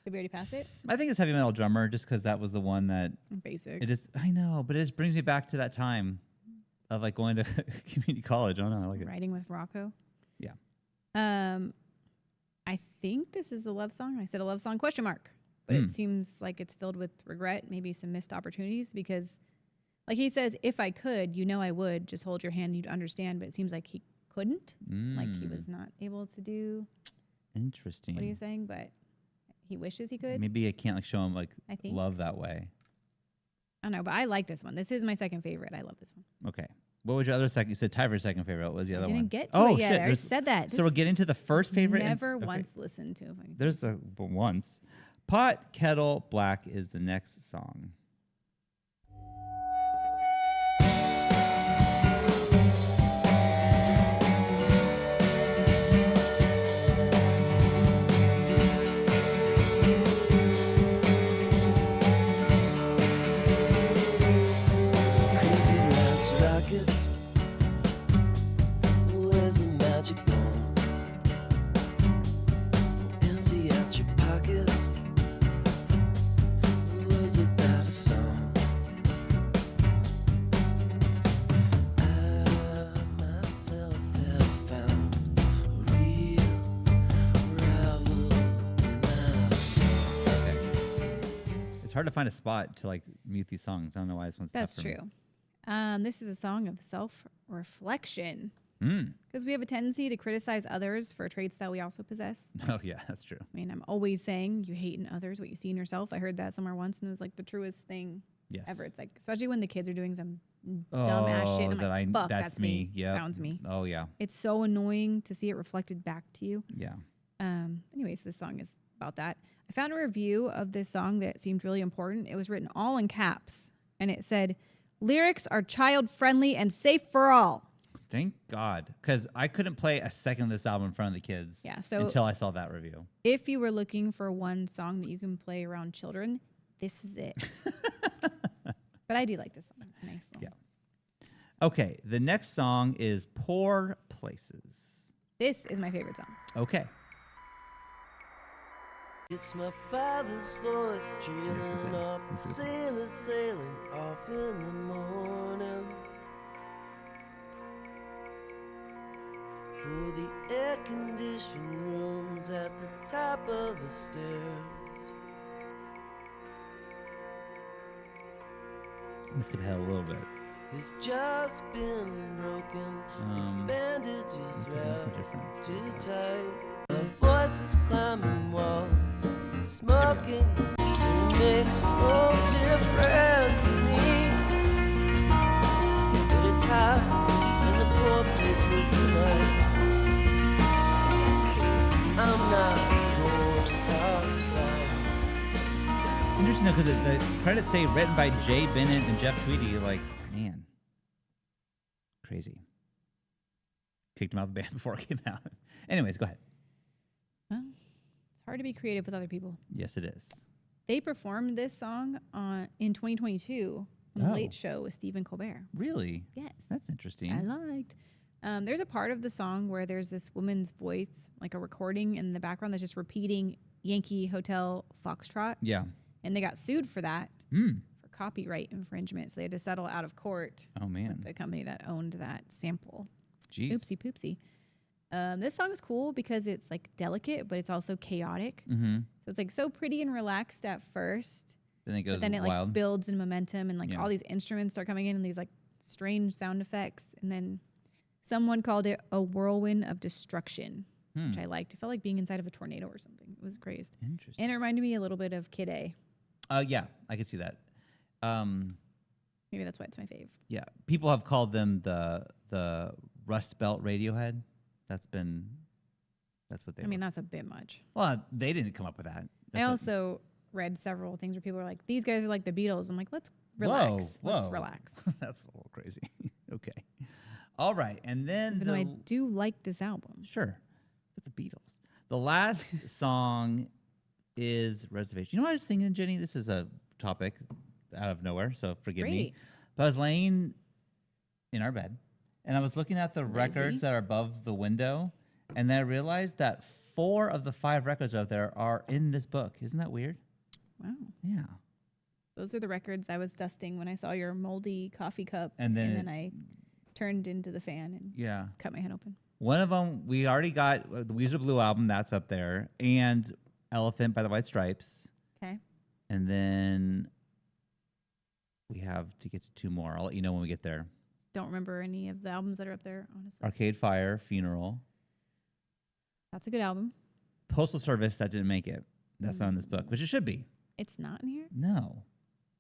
Speaker 2: Did we already pass it?
Speaker 1: I think it's heavy metal drummer, just because that was the one that
Speaker 2: Basic.
Speaker 1: it just. I know, but it just brings me back to that time of like going to community college. I don't know. I like it.
Speaker 2: Riding with Rocco.
Speaker 1: Yeah.
Speaker 2: I think this is a love song. I said a love song question mark, but it seems like it's filled with regret, maybe some missed opportunities because like he says, if I could, you know, I would just hold your hand. You'd understand, but it seems like he couldn't, like he was not able to do.
Speaker 1: Interesting.
Speaker 2: What are you saying? But he wishes he could.
Speaker 1: Maybe I can't like show him like
Speaker 2: I think.
Speaker 1: love that way.
Speaker 2: I don't know, but I like this one. This is my second favorite. I love this one.
Speaker 1: Okay. What was your other second? You said tie for your second favorite. What was the other
Speaker 2: I didn't
Speaker 1: one?
Speaker 2: get to
Speaker 1: oh
Speaker 2: it yet.
Speaker 1: shit!
Speaker 2: I already said that.
Speaker 1: So we're getting to the first favorite.
Speaker 2: Never
Speaker 1: okay.
Speaker 2: once listened to. If I
Speaker 1: There's the but once. Pot Kettle Black is the next song.
Speaker 3: Crazy lights, rockets. Where's the magic gone? Empty out your pockets. Words without a song. I myself have found a real rival in myself.
Speaker 1: It's hard to find a spot to like mute these songs. I don't know why this one's tough
Speaker 2: That's
Speaker 1: for me.
Speaker 2: true. This is a song of self-reflection
Speaker 1: Mm.
Speaker 2: because we have a tendency to criticize others for traits that we also possess.
Speaker 1: Oh yeah, that's true.
Speaker 2: I mean, I'm always saying you hate in others what you see in yourself. I heard that somewhere once, and it was like the truest thing
Speaker 1: Yes.
Speaker 2: ever. It's like, especially when the kids are doing some dumb ass shit. And I'm
Speaker 1: that
Speaker 2: like, fuck,
Speaker 1: that's me. Yeah.
Speaker 2: Sounds me.
Speaker 1: Oh yeah.
Speaker 2: It's so annoying to see it reflected back to you.
Speaker 1: Yeah.
Speaker 2: Anyways, this song is about that. I found a review of this song that seemed really important. It was written all in caps, and it said, lyrics are child-friendly and safe for all.
Speaker 1: Thank God, because I couldn't play a second of this album in front of the kids.
Speaker 2: Yeah, so-
Speaker 1: until I saw that review.
Speaker 2: If you were looking for one song that you can play around children, this is it. But I do like this song. It's a nice little.
Speaker 1: Yeah. Okay, the next song is "Poor Places."
Speaker 2: This is my favorite song.
Speaker 1: Okay.
Speaker 3: It's my father's voice
Speaker 1: This is
Speaker 3: trailing
Speaker 1: good.
Speaker 3: off,
Speaker 1: This is good.
Speaker 3: sailors sailing off in the morning. For the air-conditioned rooms at the top of the stairs.
Speaker 1: Let's skip ahead a little bit.
Speaker 3: He's just been broken. His bandages
Speaker 1: That's a
Speaker 3: wrapped
Speaker 1: difference.
Speaker 3: too tight. The voices climbing walls, smoking. It makes no difference to me. But it's hot in the poor places tonight. I'm not going outside.
Speaker 1: It's interesting though, because the credits say written by Jay Bennett and Jeff Tweedy. Like, man, crazy. Kicked him out of the band before it came out. Anyways, go ahead.
Speaker 2: Well, it's hard to be creative with other people.
Speaker 1: Yes, it is.
Speaker 2: They performed this song in 2022 on from The Late Show with Stephen Colbert.
Speaker 1: Really?
Speaker 2: Yes.
Speaker 1: That's interesting.
Speaker 2: I liked. There's a part of the song where there's this woman's voice, like a recording in the background that's just repeating Yankee Hotel Foxtrot.
Speaker 1: Yeah.
Speaker 2: And they got sued for that, for copyright infringement. So they had to settle out of court.
Speaker 1: Oh, man.
Speaker 2: With the company that owned that sample.
Speaker 1: Jeez.
Speaker 2: Oopsie poopsie. This song is cool because it's like delicate, but it's also chaotic.
Speaker 1: Mm-hmm.
Speaker 2: So it's like so pretty and relaxed at first.
Speaker 1: Then it goes
Speaker 2: But then it
Speaker 1: wild.
Speaker 2: like builds in momentum and like all these instruments start coming in and these like strange sound effects. And then someone called it a whirlwind of destruction, which I liked. It felt like being inside of a tornado or something. It was crazed.
Speaker 1: Interesting.
Speaker 2: And it reminded me a little bit of Kid A.
Speaker 1: Yeah, I could see that.
Speaker 2: Maybe that's why it's my fave.
Speaker 1: Yeah, people have called them the Rust Belt Radiohead. That's what they.
Speaker 2: I mean, that's a bit much.
Speaker 1: Well, they didn't come up with that.
Speaker 2: I also read several things where people are like, "These guys are like the Beatles." I'm like, "Let's relax. Let's relax."
Speaker 1: That's a little crazy. Okay, all right, and then
Speaker 2: Even though I do like this album.
Speaker 1: Sure, with the Beatles. The last song is Reservation. You know what I was thinking, Jenny? This is a topic out of nowhere, so forgive me. But I was laying in our bed, and I was looking at the records that are above the window, and then I realized that 4 of the 5 records out there are in this book. Isn't that weird?
Speaker 2: Wow.
Speaker 1: Yeah.
Speaker 2: Those are the records I was dusting when I saw your moldy coffee cup,
Speaker 1: And then
Speaker 2: I turned into the fan and cut my head open.
Speaker 1: One of them, we already got the Weezer Blue album. That's up there. And Elephant by the White Stripes.
Speaker 2: Okay.
Speaker 1: And then we have to get to 2 more. I'll let you know when we get there.
Speaker 2: Don't remember any of the albums that are up there, honestly.
Speaker 1: Arcade Fire, Funeral.
Speaker 2: That's a good album.
Speaker 1: Postal Service, that didn't make it. That's not in this book, which it should be.
Speaker 2: It's not in here?
Speaker 1: No.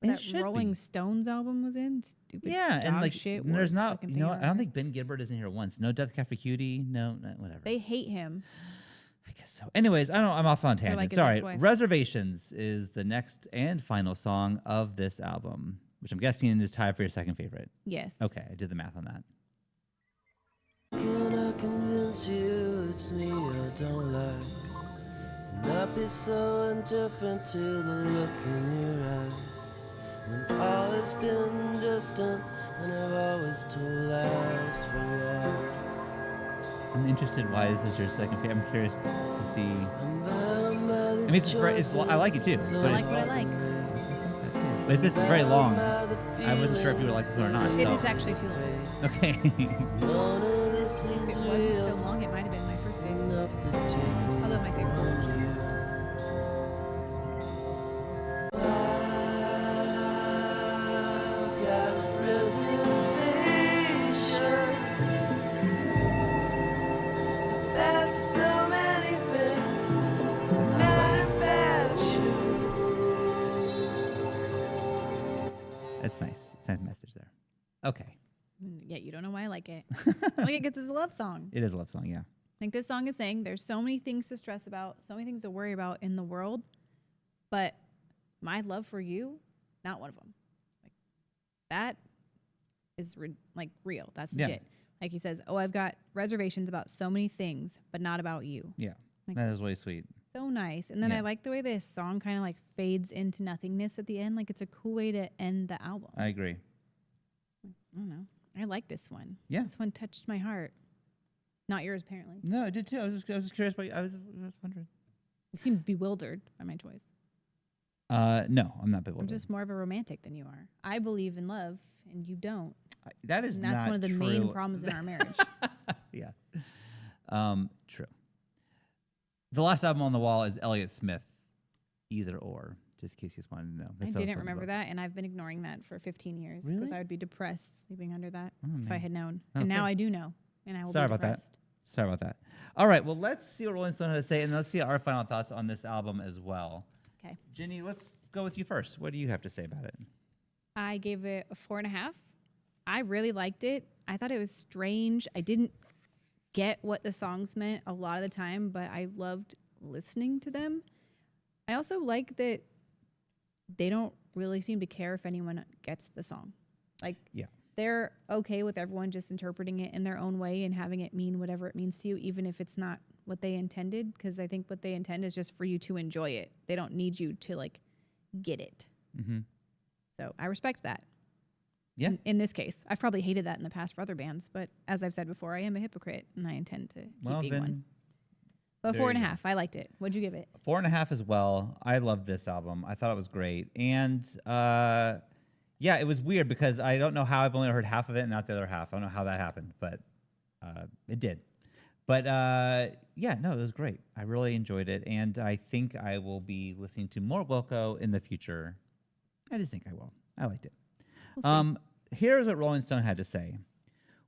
Speaker 2: That Rolling Stones album was in? Stupid
Speaker 1: and
Speaker 2: dog
Speaker 1: like
Speaker 2: shit.
Speaker 1: there's not, you know, I don't think Ben Gibbard is in here once. No Death Cab for Cutie. No, whatever.
Speaker 2: They hate him.
Speaker 1: I guess so. Anyways, I'm off on tangent.
Speaker 2: like his
Speaker 1: Sorry.
Speaker 2: ex-wife.
Speaker 1: Reservations is the next and final song of this album, which I'm guessing is tied for your second favorite.
Speaker 2: Yes.
Speaker 1: Okay, I did the math on that.
Speaker 3: Can I convince you it's me I don't like? Not be so indifferent to the look in your eyes. When I've always been distant and I've always told lies for love.
Speaker 1: I'm interested why this is your second favorite. I'm curious to see.
Speaker 3: I
Speaker 1: mean, I like it too.
Speaker 2: I like what I like.
Speaker 1: But it's just very long. I wasn't sure if you would like this one or not.
Speaker 2: It
Speaker 1: so.
Speaker 2: is actually too long.
Speaker 1: Okay.
Speaker 3: None of this
Speaker 2: If
Speaker 3: is
Speaker 2: it wasn't
Speaker 3: real
Speaker 2: so long, it might have been my first favorite.
Speaker 3: enough to take me
Speaker 2: Although my favorite one.
Speaker 3: from you. I've got reservations about so many things, not about you.
Speaker 1: That's nice. It's a nice message there. Okay.
Speaker 2: Yet you don't know why I like it. I like it because it's a love song.
Speaker 1: It is a love song, yeah.
Speaker 2: Like this song is saying there's so many things to stress about, so many things to worry about in the world, but my love for you, not one of them. Like that is real. That's legit. Like he says, "Oh, I've got reservations about so many things, but not about you."
Speaker 1: Yeah.
Speaker 2: Like,
Speaker 1: that is really sweet.
Speaker 2: So nice. And then I like the way this song kind of like fades into nothingness at the end. Like it's a cool way to end the album.
Speaker 1: I agree.
Speaker 2: I don't know. I like this one.
Speaker 1: Yeah.
Speaker 2: This one touched my heart. Not yours, apparently.
Speaker 1: No, I did too. I was just curious, but I was wondering.
Speaker 2: You seem bewildered by my choice.
Speaker 1: No, I'm not bewildered.
Speaker 2: I'm just more of a romantic than you are. I believe in love, and you don't.
Speaker 1: That is
Speaker 2: And that's
Speaker 1: not
Speaker 2: one of the
Speaker 1: true.
Speaker 2: main problems in our marriage.
Speaker 1: Yeah. True. The last album on the wall is Elliott Smith, Either Or, just in case you just wanted to know.
Speaker 2: I
Speaker 1: That's
Speaker 2: didn't
Speaker 1: also
Speaker 2: remember
Speaker 1: in the book.
Speaker 2: that, and I've been ignoring that for 15 years because
Speaker 1: Really?
Speaker 2: I would be depressed sleeping under that
Speaker 1: Oh,
Speaker 2: if I
Speaker 1: man.
Speaker 2: had known.
Speaker 1: Okay.
Speaker 2: And now I do know, and I will
Speaker 1: Sorry
Speaker 2: be
Speaker 1: about that.
Speaker 2: depressed.
Speaker 1: Sorry about that. All right, well, let's see what Rolling Stone has to say, and let's see our final thoughts on this album as well.
Speaker 2: Okay.
Speaker 1: Jenny, let's go with you first. What do you have to say about it?
Speaker 2: I gave it a 4.5. I really liked it. I thought it was strange. I didn't get what the songs meant a lot of the time, but I loved listening to them. I also like that they don't really seem to care if anyone gets the song. Like,
Speaker 1: Yeah.
Speaker 2: they're okay with everyone just interpreting it in their own way and having it mean whatever it means to you, even if it's not what they intended, because I think what they intend is just for you to enjoy it. They don't need you to, like, get it.
Speaker 1: Mm-hmm.
Speaker 2: So I respect that.
Speaker 1: Yeah.
Speaker 2: In this case, I've probably hated that in the past for other bands, but as I've said before, I am a hypocrite and I intend to keep being one. But
Speaker 1: there
Speaker 2: 4.5,
Speaker 1: you go.
Speaker 2: I liked it. What'd you give it?
Speaker 1: 4.5 as well. I love this album. I thought it was great. And yeah, it was weird because I don't know how I've only heard half of it and not the other half. I don't know how that happened, but it did. But yeah, no, it was great. I really enjoyed it. And I think I will be listening to more Wilco in the future. I just think I will. I liked it.
Speaker 2: We'll see.
Speaker 1: Here's what Rolling Stone had to say.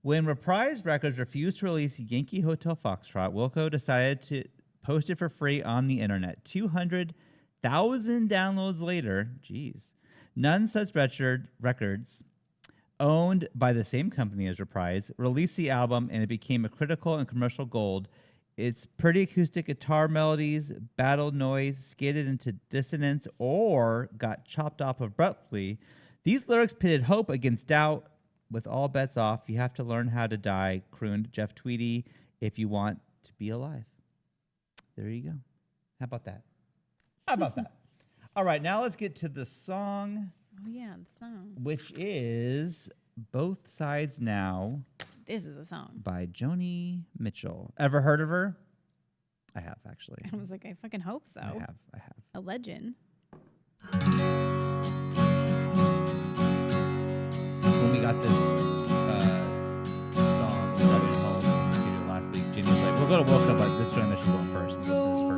Speaker 1: When Reprise Records refused to release Yankee Hotel Foxtrot, Wilco decided to post it for free on the internet. 200,000 downloads later, geez, none such records owned by the same company as Reprise released the album, and it became a critical and commercial gold. Its pretty acoustic guitar melodies, battled noise, skated into dissonance, or got chopped off abruptly. These lyrics pitted hope against doubt. With all bets off, you have to learn how to die, crooned Jeff Tweedy, if you want to be alive. There you go. How about that? How about that? All right, now let's get to the song,
Speaker 2: Oh, yeah, the song.
Speaker 1: which is Both Sides Now
Speaker 2: This is the song.
Speaker 1: by Joni Mitchell. Ever heard of her? I have, actually.
Speaker 2: I was like, I fucking hope so.
Speaker 1: I have.
Speaker 2: A legend.
Speaker 1: When we got this song started at home in the studio last week, Jenny was like, we'll go to Wilco, but this Joni Mitchell going first because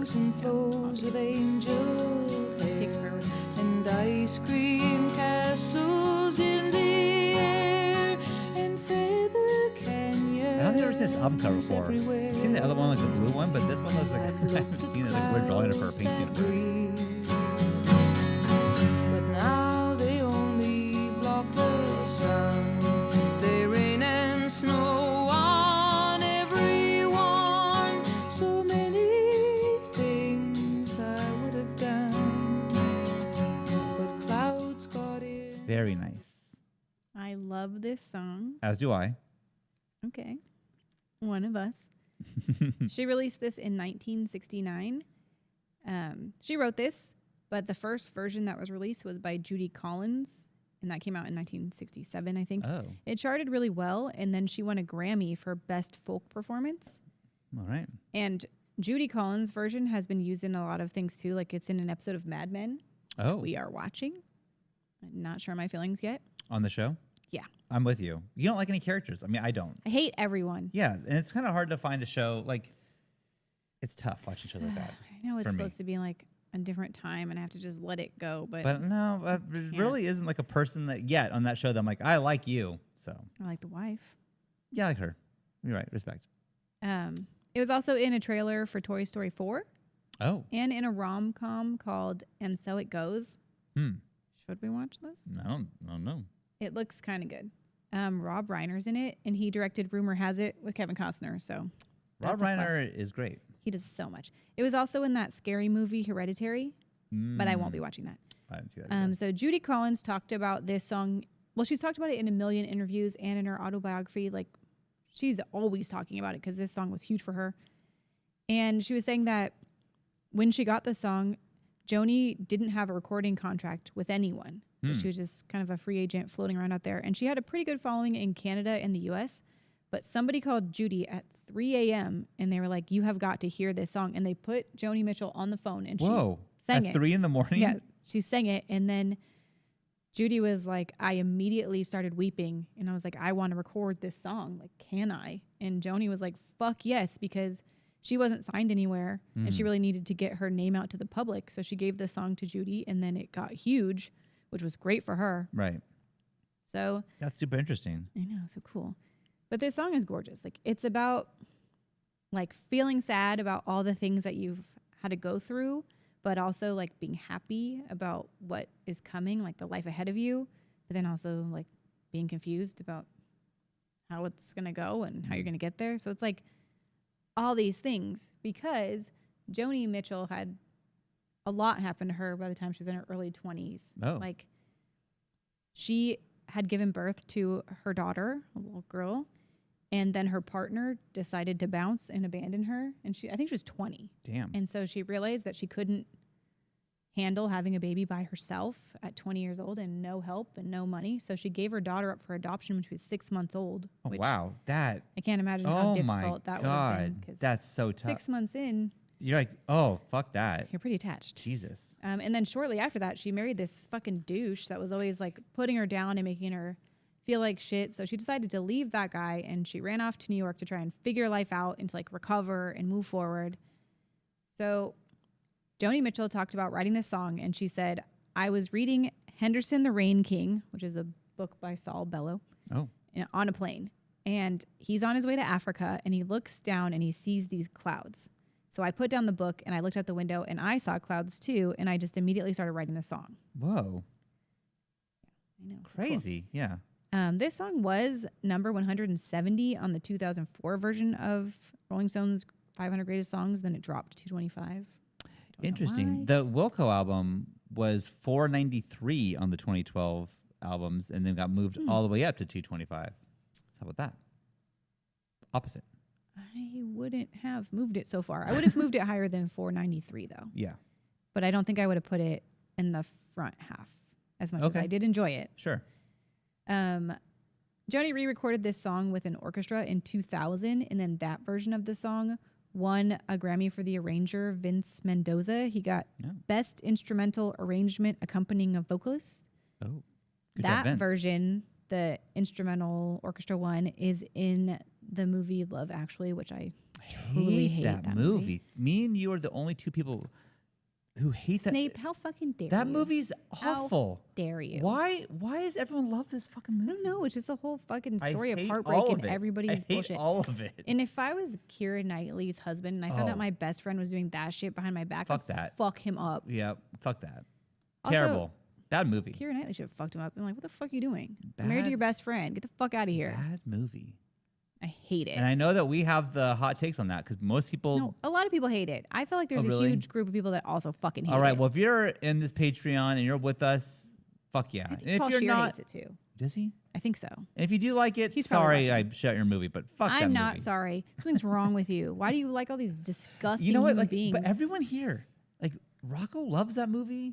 Speaker 1: this is
Speaker 3: And flows of angel
Speaker 2: Takes forever.
Speaker 3: and ice cream castles in the air and feather canyons.
Speaker 1: I don't think I've ever seen this album cover before. I've seen the other one, like the blue one, but this one looks like I haven't seen it. Like we're drawing of her painting of her.
Speaker 3: But now they only block the sun. They rain and snow on everyone. So many things I would have done, but clouds got in.
Speaker 1: Very nice.
Speaker 2: I love this song.
Speaker 1: As do I.
Speaker 2: Okay. One of us. She released this in 1969. She wrote this, but the first version that was released was by Judy Collins, and that came out in 1967, I think.
Speaker 1: Oh,
Speaker 2: It charted really well, and then she won a Grammy for Best Folk Performance.
Speaker 1: all right.
Speaker 2: And Judy Collins' version has been used in a lot of things too, like it's in an episode of Mad Men.
Speaker 1: Oh,
Speaker 2: We are watching. I'm not sure my feelings yet.
Speaker 1: on the show?
Speaker 2: Yeah.
Speaker 1: I'm with you. You don't like any characters. I mean, I don't.
Speaker 2: I hate everyone.
Speaker 1: Yeah, and it's kind of hard to find a show, like, it's tough watching shows like that.
Speaker 2: I know it's
Speaker 1: For me.
Speaker 2: supposed to be like a different time and I have to just let it go, but
Speaker 1: But no, it really isn't like a person that yet on that show that I'm like, I like you. So,
Speaker 2: I like the wife.
Speaker 1: yeah, I like her. You're right. Respect.
Speaker 2: It was also in a trailer for Toy Story 4
Speaker 1: Oh,
Speaker 2: and in a rom-com called And So It Goes. Should we watch this?
Speaker 1: I don't know.
Speaker 2: It looks kind of good. Rob Reiner's in it, and he directed Rumor Has It with Kevin Costner. So
Speaker 1: Rob
Speaker 2: that's a plus.
Speaker 1: Reiner is great.
Speaker 2: He does so much. It was also in that scary movie Hereditary, but I won't be watching that.
Speaker 1: I didn't see that. either.
Speaker 2: So Judy Collins talked about this song. Well, she's talked about it in a million interviews and in her autobiography. Like, she's always talking about it because this song was huge for her. And she was saying that when she got the song, Joni didn't have a recording contract with anyone. So she was just kind of a free agent floating around out there. And she had a pretty good following in Canada and the US. But somebody called Judy at 3 a.m. and they were like, you have got to hear this song. And they put Joni Mitchell on the phone and
Speaker 1: Whoa.
Speaker 2: she sang
Speaker 1: At
Speaker 2: it.
Speaker 1: 3 in the morning?
Speaker 2: Yeah, she sang it. And then Judy was like, I immediately started weeping. And I was like, I want to record this song. Like, can I? And Joni was like, fuck yes, because she wasn't signed anywhere and she really needed to get her name out to the public. So she gave this song to Judy and then it got huge, which was great for her.
Speaker 1: Right.
Speaker 2: So
Speaker 1: That's super interesting.
Speaker 2: I know, so cool. But this song is gorgeous. Like, it's about like feeling sad about all the things that you've had to go through, but also like being happy about what is coming, like the life ahead of you, but then also like being confused about how it's going to go and how you're going to get there. So it's like all these things because Joni Mitchell had a lot happen to her by the time she was in her early 20s.
Speaker 1: Oh.
Speaker 2: Like, she had given birth to her daughter, a little girl, and then her partner decided to bounce and abandon her. And I think she was 20.
Speaker 1: Damn.
Speaker 2: And so she realized that she couldn't handle having a baby by herself at 20 years old and no help and no money. So she gave her daughter up for adoption when she was 6 months old.
Speaker 1: Oh,
Speaker 2: which
Speaker 1: wow. That.
Speaker 2: I can't imagine how difficult that would have been. 'Cause
Speaker 1: that's so tough.
Speaker 2: 6 months in,
Speaker 1: You're like, oh, fuck that.
Speaker 2: you're pretty attached.
Speaker 1: Jesus.
Speaker 2: And then shortly after that, she married this fucking douche that was always like putting her down and making her feel like shit. So she decided to leave that guy and she ran off to New York to try and figure life out and to like recover and move forward. So Joni Mitchell talked about writing this song and she said, I was reading Henderson the Rain King, which is a book by Saul Bellow, on a plane. And he's on his way to Africa and he looks down and he sees these clouds. So I put down the book and I looked out the window and I saw clouds too. And I just immediately started writing this song.
Speaker 1: Whoa.
Speaker 2: I know.
Speaker 1: Crazy. Yeah.
Speaker 2: This song was number 170 on the 2004 version of Rolling Stone's 500 Greatest Songs. Then it dropped to 225.
Speaker 1: Interesting. The Wilco album was 493 on the 2012 albums and then got moved all the way up to 225. So how about that? Opposite.
Speaker 2: I wouldn't have moved it so far. I would have moved it higher than 493 though.
Speaker 1: Yeah.
Speaker 2: But I don't think I would have put it in the front half as much as I did enjoy it.
Speaker 1: Sure.
Speaker 2: Joni re-recorded this song with an orchestra in 2000, and then that version of the song won a Grammy for the arranger, Vince Mendoza. He got Best Instrumental Arrangement Accompanying a Vocalist.
Speaker 1: Oh, good job,
Speaker 2: that
Speaker 1: Vince.
Speaker 2: version, the instrumental orchestra one, is in the movie Love Actually, which I truly hate that movie.
Speaker 1: Me and you are the only two people who hate
Speaker 2: Snape, how fucking dare you?
Speaker 1: that movie's awful.
Speaker 2: How dare you?
Speaker 1: Why does everyone love this fucking movie?
Speaker 2: I don't know. It's just a whole fucking story of
Speaker 1: hate
Speaker 2: heartbreak
Speaker 1: all
Speaker 2: and
Speaker 1: of it.
Speaker 2: everybody's
Speaker 1: I hate
Speaker 2: bullshit.
Speaker 1: all of it.
Speaker 2: And if I was Keira Knightley's husband and I found out my best friend was doing that shit behind my back,
Speaker 1: Fuck
Speaker 2: I'd
Speaker 1: that.
Speaker 2: fuck him up.
Speaker 1: Yeah, fuck that.
Speaker 2: Also,
Speaker 1: Terrible. Bad movie.
Speaker 2: Keira Knightley should have fucked him up. I'm like, what the fuck are you doing? You're married to your best friend. Get the fuck out of here.
Speaker 1: Bad movie.
Speaker 2: I hate it.
Speaker 1: And I know that we have the hot takes on that because most people.
Speaker 2: No, a lot of people hate it. I feel like there's a
Speaker 1: really?
Speaker 2: huge group of people that also fucking hate it.
Speaker 1: All right. Well, if you're in this Patreon and you're with us, fuck yeah.
Speaker 2: I think
Speaker 1: And if
Speaker 2: Paul
Speaker 1: you're
Speaker 2: Scheer
Speaker 1: not,
Speaker 2: hates it too.
Speaker 1: does he?
Speaker 2: I think so.
Speaker 1: And if you do like it,
Speaker 2: He's probably
Speaker 1: sorry I
Speaker 2: watching.
Speaker 1: shut your movie, but fuck that movie.
Speaker 2: I'm not sorry. Something's wrong with you. Why do you like all these disgusting
Speaker 1: You know what?
Speaker 2: human
Speaker 1: Like,
Speaker 2: beings?
Speaker 1: but everyone here, like Rocco loves that movie.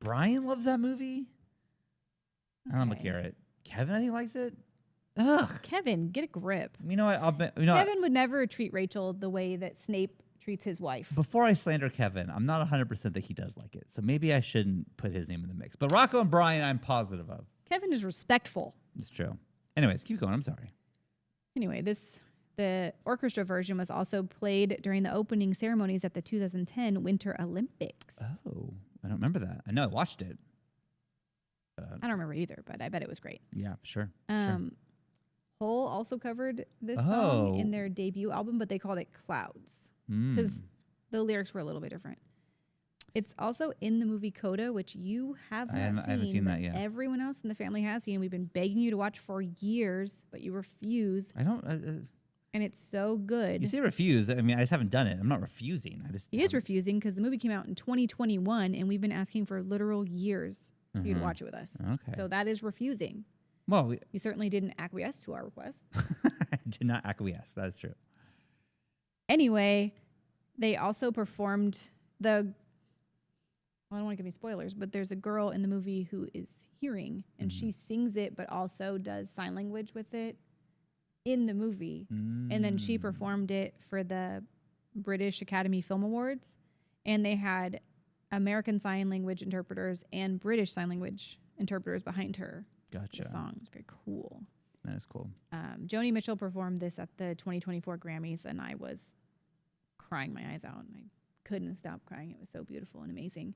Speaker 1: Brian loves that movie. I don't know,
Speaker 2: Okay.
Speaker 1: Garrett. Kevin, I think likes it. Ugh.
Speaker 2: Kevin, get a grip.
Speaker 1: You know what? I'll bet. You know,
Speaker 2: Kevin would never treat Rachel the way that Snape treats his wife.
Speaker 1: before I slander Kevin, I'm not 100% that he does like it. So maybe I shouldn't put his name in the mix. But Rocco and Brian, I'm positive of.
Speaker 2: Kevin is respectful.
Speaker 1: It's true. Anyways, keep going. I'm sorry.
Speaker 2: Anyway, the orchestra version was also played during the opening ceremonies at the 2010 Winter Olympics.
Speaker 1: Oh, I don't remember that. I know I watched it.
Speaker 2: I don't remember either, but I bet it was great.
Speaker 1: Yeah, sure. Sure.
Speaker 2: Hole also covered this song in
Speaker 1: Oh.
Speaker 2: their debut album, but they called it Clouds
Speaker 1: Mm.
Speaker 2: because the lyrics were a little bit different. It's also in the movie Coda, which you have not
Speaker 1: I haven't seen that yet.
Speaker 2: Everyone else in the family has seen. We've been begging you to watch for years, but you refuse,
Speaker 1: I don't.
Speaker 2: and it's so good.
Speaker 1: You say refuse. I mean, I just haven't done it. I'm not refusing. I just.
Speaker 2: He is
Speaker 1: haven't-
Speaker 2: refusing because the movie came out in 2021, and we've been asking for literal years for you to watch it with us.
Speaker 1: Okay.
Speaker 2: So that is refusing.
Speaker 1: Well,
Speaker 2: You certainly didn't acquiesce to our request.
Speaker 1: I did not acquiesce. That is true.
Speaker 2: Anyway, they also performed well, I don't want to give any spoilers, but there's a girl in the movie who is hearing, and she sings it, but also does sign language with it in the movie. And then she performed it for the British Academy Film Awards, and they had American Sign Language interpreters and British Sign Language interpreters behind her.
Speaker 1: Gotcha.
Speaker 2: The song is very cool.
Speaker 1: That is cool.
Speaker 2: Joni Mitchell performed this at the 2024 Grammys, and I was crying my eyes out, and I couldn't stop crying. It was so beautiful and amazing.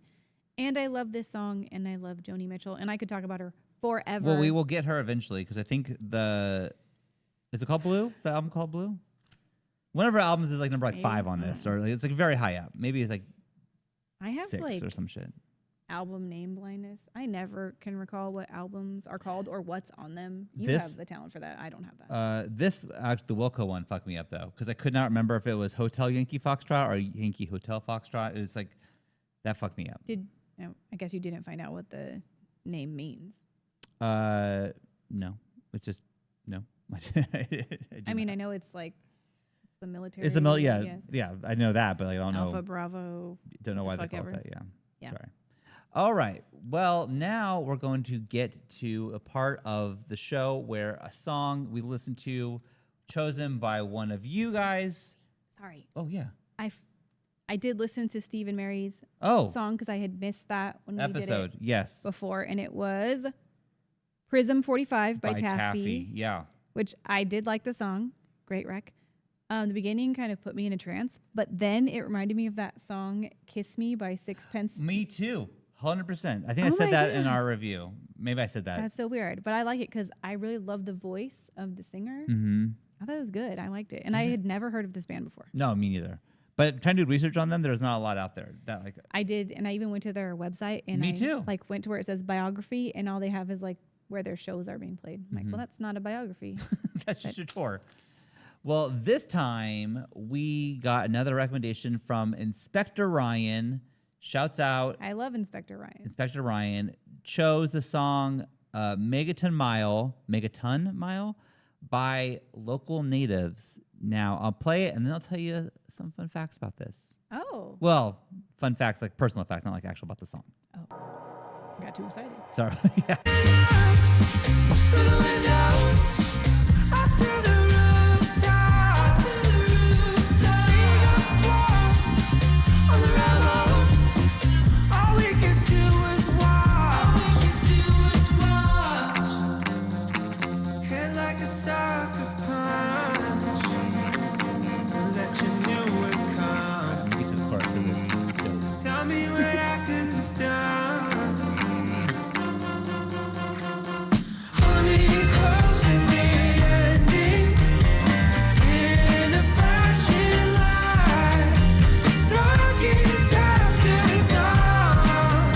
Speaker 2: And I love this song, and I love Joni Mitchell, and I could talk about her forever.
Speaker 1: Well, we will get her eventually because I think is it called Blue? Is the album called Blue? One of her albums is like number
Speaker 2: Maybe.
Speaker 1: 5 on this, or like, it's like very high up. Maybe it's like
Speaker 2: I have
Speaker 1: 6
Speaker 2: like
Speaker 1: or some shit.
Speaker 2: album name blindness. I never can recall what albums are called or what's on them. You
Speaker 1: This-
Speaker 2: have the talent for that. I don't have that.
Speaker 1: The Wilco one fucked me up though because I could not remember if it was Hotel Yankee Foxtrot or Yankee Hotel Foxtrot. It was like that fucked me up.
Speaker 2: I guess you didn't find out what the name means.
Speaker 1: No, it's just no.
Speaker 2: I mean, I know it's like it's the military.
Speaker 1: It's
Speaker 2: I guess.
Speaker 1: yeah. I know that, but like, I don't
Speaker 2: Alpha
Speaker 1: know.
Speaker 2: Bravo.
Speaker 1: Don't know
Speaker 2: the
Speaker 1: why they
Speaker 2: fuck
Speaker 1: call
Speaker 2: ever.
Speaker 1: it that. Yeah.
Speaker 2: Yeah.
Speaker 1: Sorry. All right. Well, now we're going to get to a part of the show where a song we listen to, chosen by one of you guys.
Speaker 2: Sorry.
Speaker 1: Oh, yeah.
Speaker 2: I did listen to Steve and Mary's
Speaker 1: Oh,
Speaker 2: song because I had missed that when we
Speaker 1: episode.
Speaker 2: did it
Speaker 1: Yes.
Speaker 2: before, and it was Prism 45 by Taffy,
Speaker 1: Yeah.
Speaker 2: which I did like the song. Great rec. The beginning kind of put me in a trance, but then it reminded me of that song "Kiss Me" by Sixpence.
Speaker 1: Me too. 100%. I think I
Speaker 2: Oh
Speaker 1: said
Speaker 2: my
Speaker 1: that in
Speaker 2: God.
Speaker 1: our review. Maybe I said that.
Speaker 2: That's so weird, but I like it because I really love the voice of the singer.
Speaker 1: Mm-hmm.
Speaker 2: I thought it was good. I liked it, and I had never heard of this band before.
Speaker 1: No, me neither. But trying to do research on them, there's not a lot out there. That like
Speaker 2: I did, and I even went to their website, and
Speaker 1: Me
Speaker 2: I
Speaker 1: too.
Speaker 2: like went to where it says biography, and all they have is like where their shows are being played. I'm like, well, that's not a biography.
Speaker 1: that's just your tour. Well, this time we got another recommendation from Inspector Ryan. Shouts out,
Speaker 2: I love Inspector Ryan.
Speaker 1: Inspector Ryan chose the song Megaton Mile by Local Natives. Now, I'll play it and then I'll tell you some fun facts about this.
Speaker 2: Oh,
Speaker 1: Well, fun facts, like personal facts, not like actual about the song.
Speaker 2: I got too excited.
Speaker 1: Sorry. Yeah.
Speaker 3: Through the window, up to the rooftop, seagulls swarm on the railroad. All we could do was watch. Hit like a sucker punch. Let you knew would come.
Speaker 1: Get to the part for the joke.
Speaker 3: Tell me what I could have done. Hold me close at the ending. In a flashing light. Just darkest after dawn.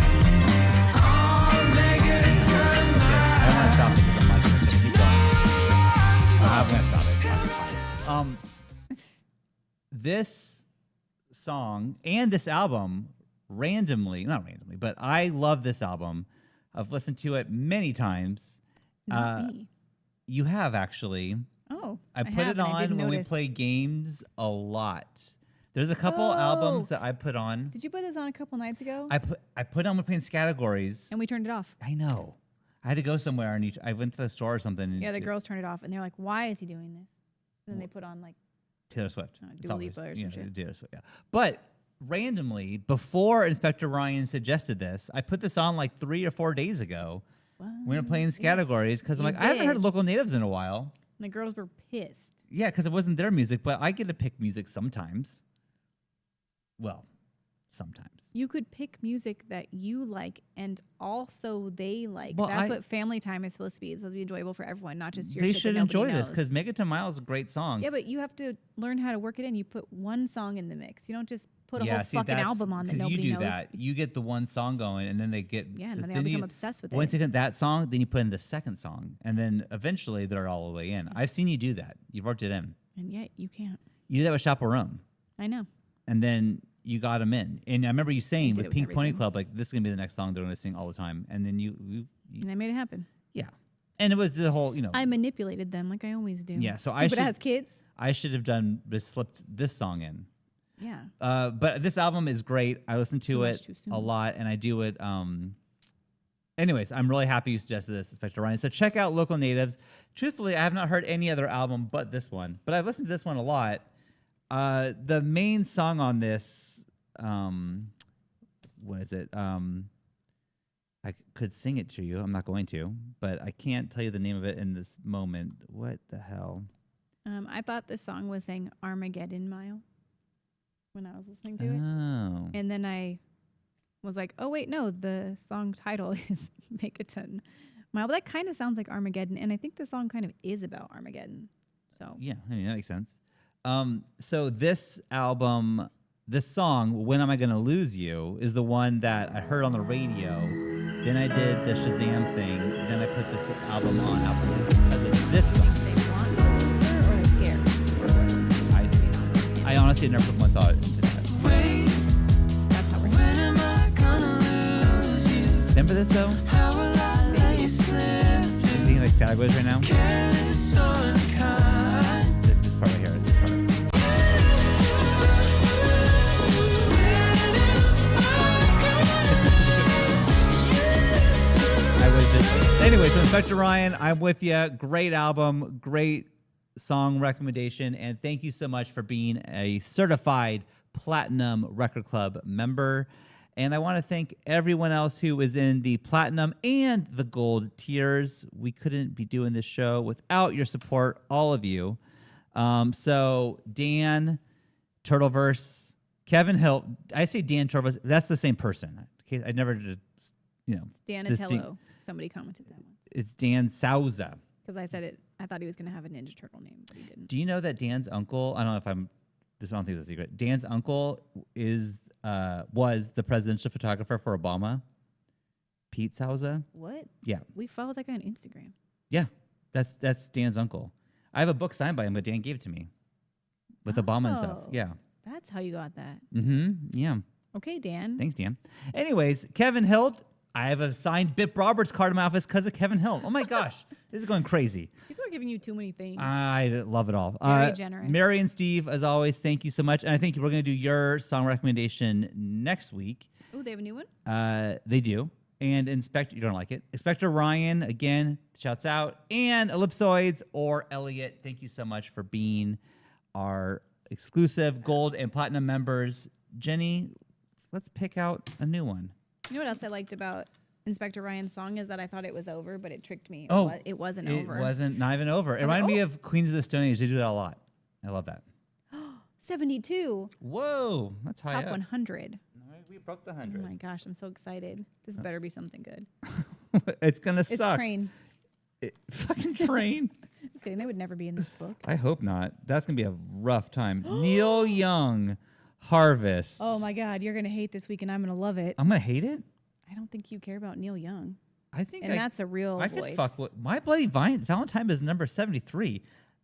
Speaker 3: I'll make it turn
Speaker 1: I don't want to stop it because I'm like, keep going. I'm
Speaker 3: my
Speaker 1: gonna stop it. This song and this album not randomly, but I love this album. I've listened to it many times.
Speaker 2: Not me.
Speaker 1: You have actually.
Speaker 2: Oh,
Speaker 1: I put
Speaker 2: have,
Speaker 1: it
Speaker 2: and I
Speaker 1: on
Speaker 2: didn't
Speaker 1: when we
Speaker 2: notice.
Speaker 1: play games a lot. There's a couple albums that I put on.
Speaker 2: Did you put this on a couple nights ago?
Speaker 1: I put on when playing categories.
Speaker 2: and we turned it off.
Speaker 1: I know. I had to go somewhere and I went to the store or something. And
Speaker 2: Yeah, the girls turned it off, and they're like, "Why is he doing this?" And then they put on like,
Speaker 1: Taylor Swift. It's
Speaker 2: Dua
Speaker 1: always-
Speaker 2: Lipa or some shit.
Speaker 1: Taylor Swift, yeah. But randomly, before Inspector Ryan suggested this, I put this on like 3 or 4 days ago.
Speaker 2: "What?"
Speaker 1: We were playing categories because I'm
Speaker 2: you
Speaker 1: like, I haven't heard
Speaker 2: did.
Speaker 1: Local Natives in a while.
Speaker 2: And the girls were pissed.
Speaker 1: Yeah, because it wasn't their music, but I get to pick music sometimes. Well, sometimes.
Speaker 2: You could pick music that you like and also they like.
Speaker 1: Well,
Speaker 2: That's what family time is supposed to be. It's supposed to be enjoyable for everyone, not just your
Speaker 1: They
Speaker 2: shit
Speaker 1: should
Speaker 2: that nobody
Speaker 1: enjoy this
Speaker 2: knows.
Speaker 1: because Megaton Mile is a great song.
Speaker 2: Yeah, but you have to learn how to work it in. You put one song in the mix. You don't just put a
Speaker 1: Yeah,
Speaker 2: whole
Speaker 1: see,
Speaker 2: fucking
Speaker 1: that's-
Speaker 2: album on that
Speaker 1: 'cause
Speaker 2: nobody
Speaker 1: you do
Speaker 2: knows.
Speaker 1: that. You get the one song going, and then they get
Speaker 2: Yeah, and then they all become obsessed with
Speaker 1: Once
Speaker 2: it.
Speaker 1: you get that song, then you put in the second song, and then eventually they're all the way in. I've seen you do that. You've worked it in.
Speaker 2: And yet you can't.
Speaker 1: You did that with Chaperone,
Speaker 2: I know.
Speaker 1: and then you got them in. And I remember you saying
Speaker 2: did it
Speaker 1: with
Speaker 2: with
Speaker 1: Pink Pony
Speaker 2: everything.
Speaker 1: Club, like this is gonna be the next song they're gonna sing all the time, and then you
Speaker 2: And I made it happen.
Speaker 1: yeah, and it was the whole
Speaker 2: I manipulated them like I always do.
Speaker 1: Yeah, so I
Speaker 2: Stupid
Speaker 1: should-
Speaker 2: ass kids.
Speaker 1: I should have done just slipped this song in.
Speaker 2: Yeah.
Speaker 1: But this album is great. I listen to
Speaker 2: Too much
Speaker 1: it
Speaker 2: too soon.
Speaker 1: a lot, and I do it. Anyways, I'm really happy you suggested this, Inspector Ryan. So check out Local Natives. Truthfully, I have not heard any other album but this one, but I've listened to this one a lot. The main song on this, what is it? I could sing it to you. I'm not going to, but I can't tell you the name of it in this moment. What the hell?
Speaker 2: I thought this song was saying Armageddon Mile when I was listening to it.
Speaker 1: Oh.
Speaker 2: And then I was like, oh, wait, no, the song title is Megaton Mile. But that kind of sounds like Armageddon. And I think the song kind of is about Armageddon. So
Speaker 1: Yeah, I mean, that makes sense. So this album, this song, When Am I Gonna Lose You, is the one that I heard on the radio. Then I did the Shazam thing. Then I put this album on Apple because of this song.
Speaker 2: they want to lose her or they scared.
Speaker 1: I honestly never put one thought into that.
Speaker 3: Wait,
Speaker 2: That's how we're
Speaker 3: when am I gonna lose you?
Speaker 1: Remember this though?
Speaker 3: How will I let you slip
Speaker 1: I'm
Speaker 3: through?
Speaker 1: thinking like sideways right now.
Speaker 3: Careless or unkind.
Speaker 1: This part right here. This part. so Inspector Ryan, I'm with you. Great album, great song recommendation, and thank you so much for being a certified Platinum Record Club member. And I want to thank everyone else who was in the Platinum and the Gold tiers. We couldn't be doing this show without your support, all of you. So Dan, Turtleverse, Kevin Hilt. I say Dan Turtleverse. That's the same person. Okay, I never did,
Speaker 2: Danatello. Somebody commented that one.
Speaker 1: It's Dan Souza.
Speaker 2: Because I said it. I thought he was going to have a Ninja Turtle name, but he didn't.
Speaker 1: Do you know that Dan's uncle? I don't know if I'm. I don't think it's a secret. Dan's uncle was the presidential photographer for Obama. Pete Souza.
Speaker 2: What?
Speaker 1: Yeah.
Speaker 2: We follow that guy on Instagram.
Speaker 1: Yeah, that's Dan's uncle. I have a book signed by him, but Dan gave it to me with Obama and stuff. Yeah.
Speaker 2: That's how you got that.
Speaker 1: Yeah.
Speaker 2: Okay, Dan.
Speaker 1: Thanks, Dan. Anyways, Kevin Hilt. I have a signed Bip Roberts card in my office because of Kevin Hilt. Oh my gosh, this is going crazy.
Speaker 2: People are giving you too many things.
Speaker 1: I love it all.
Speaker 2: Very generous.
Speaker 1: Mary and Steve, as always, thank you so much. And I think we're going to do your song recommendation next week.
Speaker 2: Oh, they have a new one?
Speaker 1: They do. And Inspector, you don't like it. Inspector Ryan, again, shouts out. And Ellipsoids or Elliot, thank you so much for being our exclusive gold and platinum members. Jenny, let's pick out a new one.
Speaker 2: You know what else I liked about Inspector Ryan's song is that I thought it was over, but it tricked me.
Speaker 1: Oh,
Speaker 2: it wasn't
Speaker 1: it
Speaker 2: over.
Speaker 1: It wasn't, not even over. It reminded me of Queens of the Stone Age. They do that a lot. I love that.
Speaker 2: 72.
Speaker 1: Whoa, that's high
Speaker 2: Top
Speaker 1: up.
Speaker 2: 100.
Speaker 1: All right, we broke the
Speaker 2: Oh
Speaker 1: 100.
Speaker 2: my gosh, I'm so excited. This better be something good.
Speaker 1: It's going to
Speaker 2: It's
Speaker 1: suck.
Speaker 2: Train.
Speaker 1: Fucking Train.
Speaker 2: Just kidding. They would never be in this book.
Speaker 1: I hope not. That's going to be a rough time. Neil Young, Harvest.
Speaker 2: Oh my God, you're going to hate this week and I'm going to love it.
Speaker 1: I'm going to hate it?
Speaker 2: I don't think you care about Neil Young.
Speaker 1: I think
Speaker 2: And that's a real
Speaker 1: I
Speaker 2: voice.
Speaker 1: could fuck with My Bloody Valentine is number 73.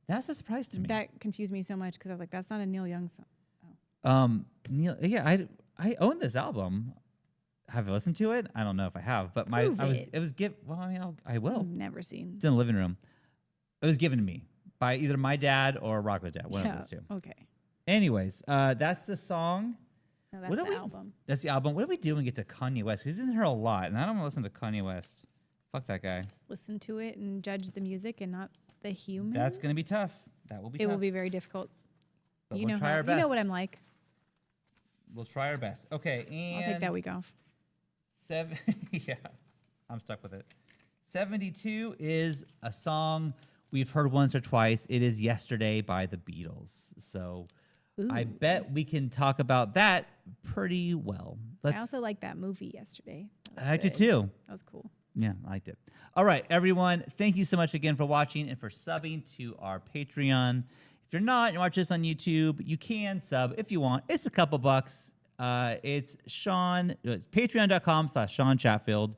Speaker 1: That's a surprise to me.
Speaker 2: That confused me so much because I was like, that's not a Neil Young song.
Speaker 1: Neil, yeah, I own this album. Have I listened to it? I don't know if I have, but I will.
Speaker 2: I've never seen.
Speaker 1: It's in the living room. It was given to me by either my dad or Rocco's dad, one of those two.
Speaker 2: Okay.
Speaker 1: Anyways, that's the song.
Speaker 2: No, that's the album.
Speaker 1: That's the album. What do we do when we get to Kanye West? He's in here a lot, and I don't want to listen to Kanye West. Fuck that guy.
Speaker 2: Just listen to it and judge the music and not the human.
Speaker 1: That's going to be tough. That will be tough.
Speaker 2: It will be very difficult.
Speaker 1: But
Speaker 2: You
Speaker 1: we'll
Speaker 2: know
Speaker 1: try
Speaker 2: how,
Speaker 1: our best.
Speaker 2: You know what I'm like.
Speaker 1: We'll try our best. Okay, and
Speaker 2: I'll take that week off.
Speaker 1: Yeah, I'm stuck with it. 72 is a song we've heard once or twice. It is Yesterday by the Beatles. So I bet we can talk about that pretty well.
Speaker 2: I also like that movie yesterday.
Speaker 1: I liked it too.
Speaker 2: That was cool.
Speaker 1: Yeah, I liked it. All right, everyone. Thank you so much again for watching and for subbing to our Patreon. If you're not, you watch this on YouTube, you can sub if you want. It's a couple bucks. It's Shawn. It's patreon.com/Shawn Chatfield.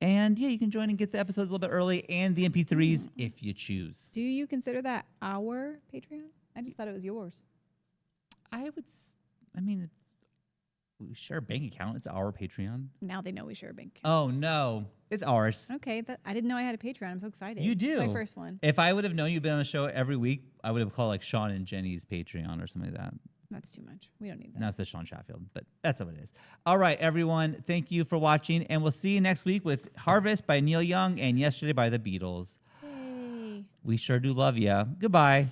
Speaker 1: And yeah, you can join and get the episodes a little bit early and the MP3s if you choose.
Speaker 2: Do you consider that our Patreon? I just thought it was yours.
Speaker 1: We share a bank account. It's our Patreon.
Speaker 2: Now they know we share a bank account.
Speaker 1: Oh, no. It's ours.
Speaker 2: Okay, I didn't know I had a Patreon. I'm so excited.
Speaker 1: You do.
Speaker 2: It's my first one.
Speaker 1: If I would have known you'd been on the show every week, I would have called like Shawn and Jenny's Patreon or something like that.
Speaker 2: That's too much. We don't need that.
Speaker 1: Now it's the Shawn Chatfield, but that's what it is. All right, everyone. Thank you for watching, and we'll see you next week with Harvest by Neil Young and Yesterday by the Beatles.
Speaker 2: Yay.
Speaker 1: We sure do love you. Goodbye.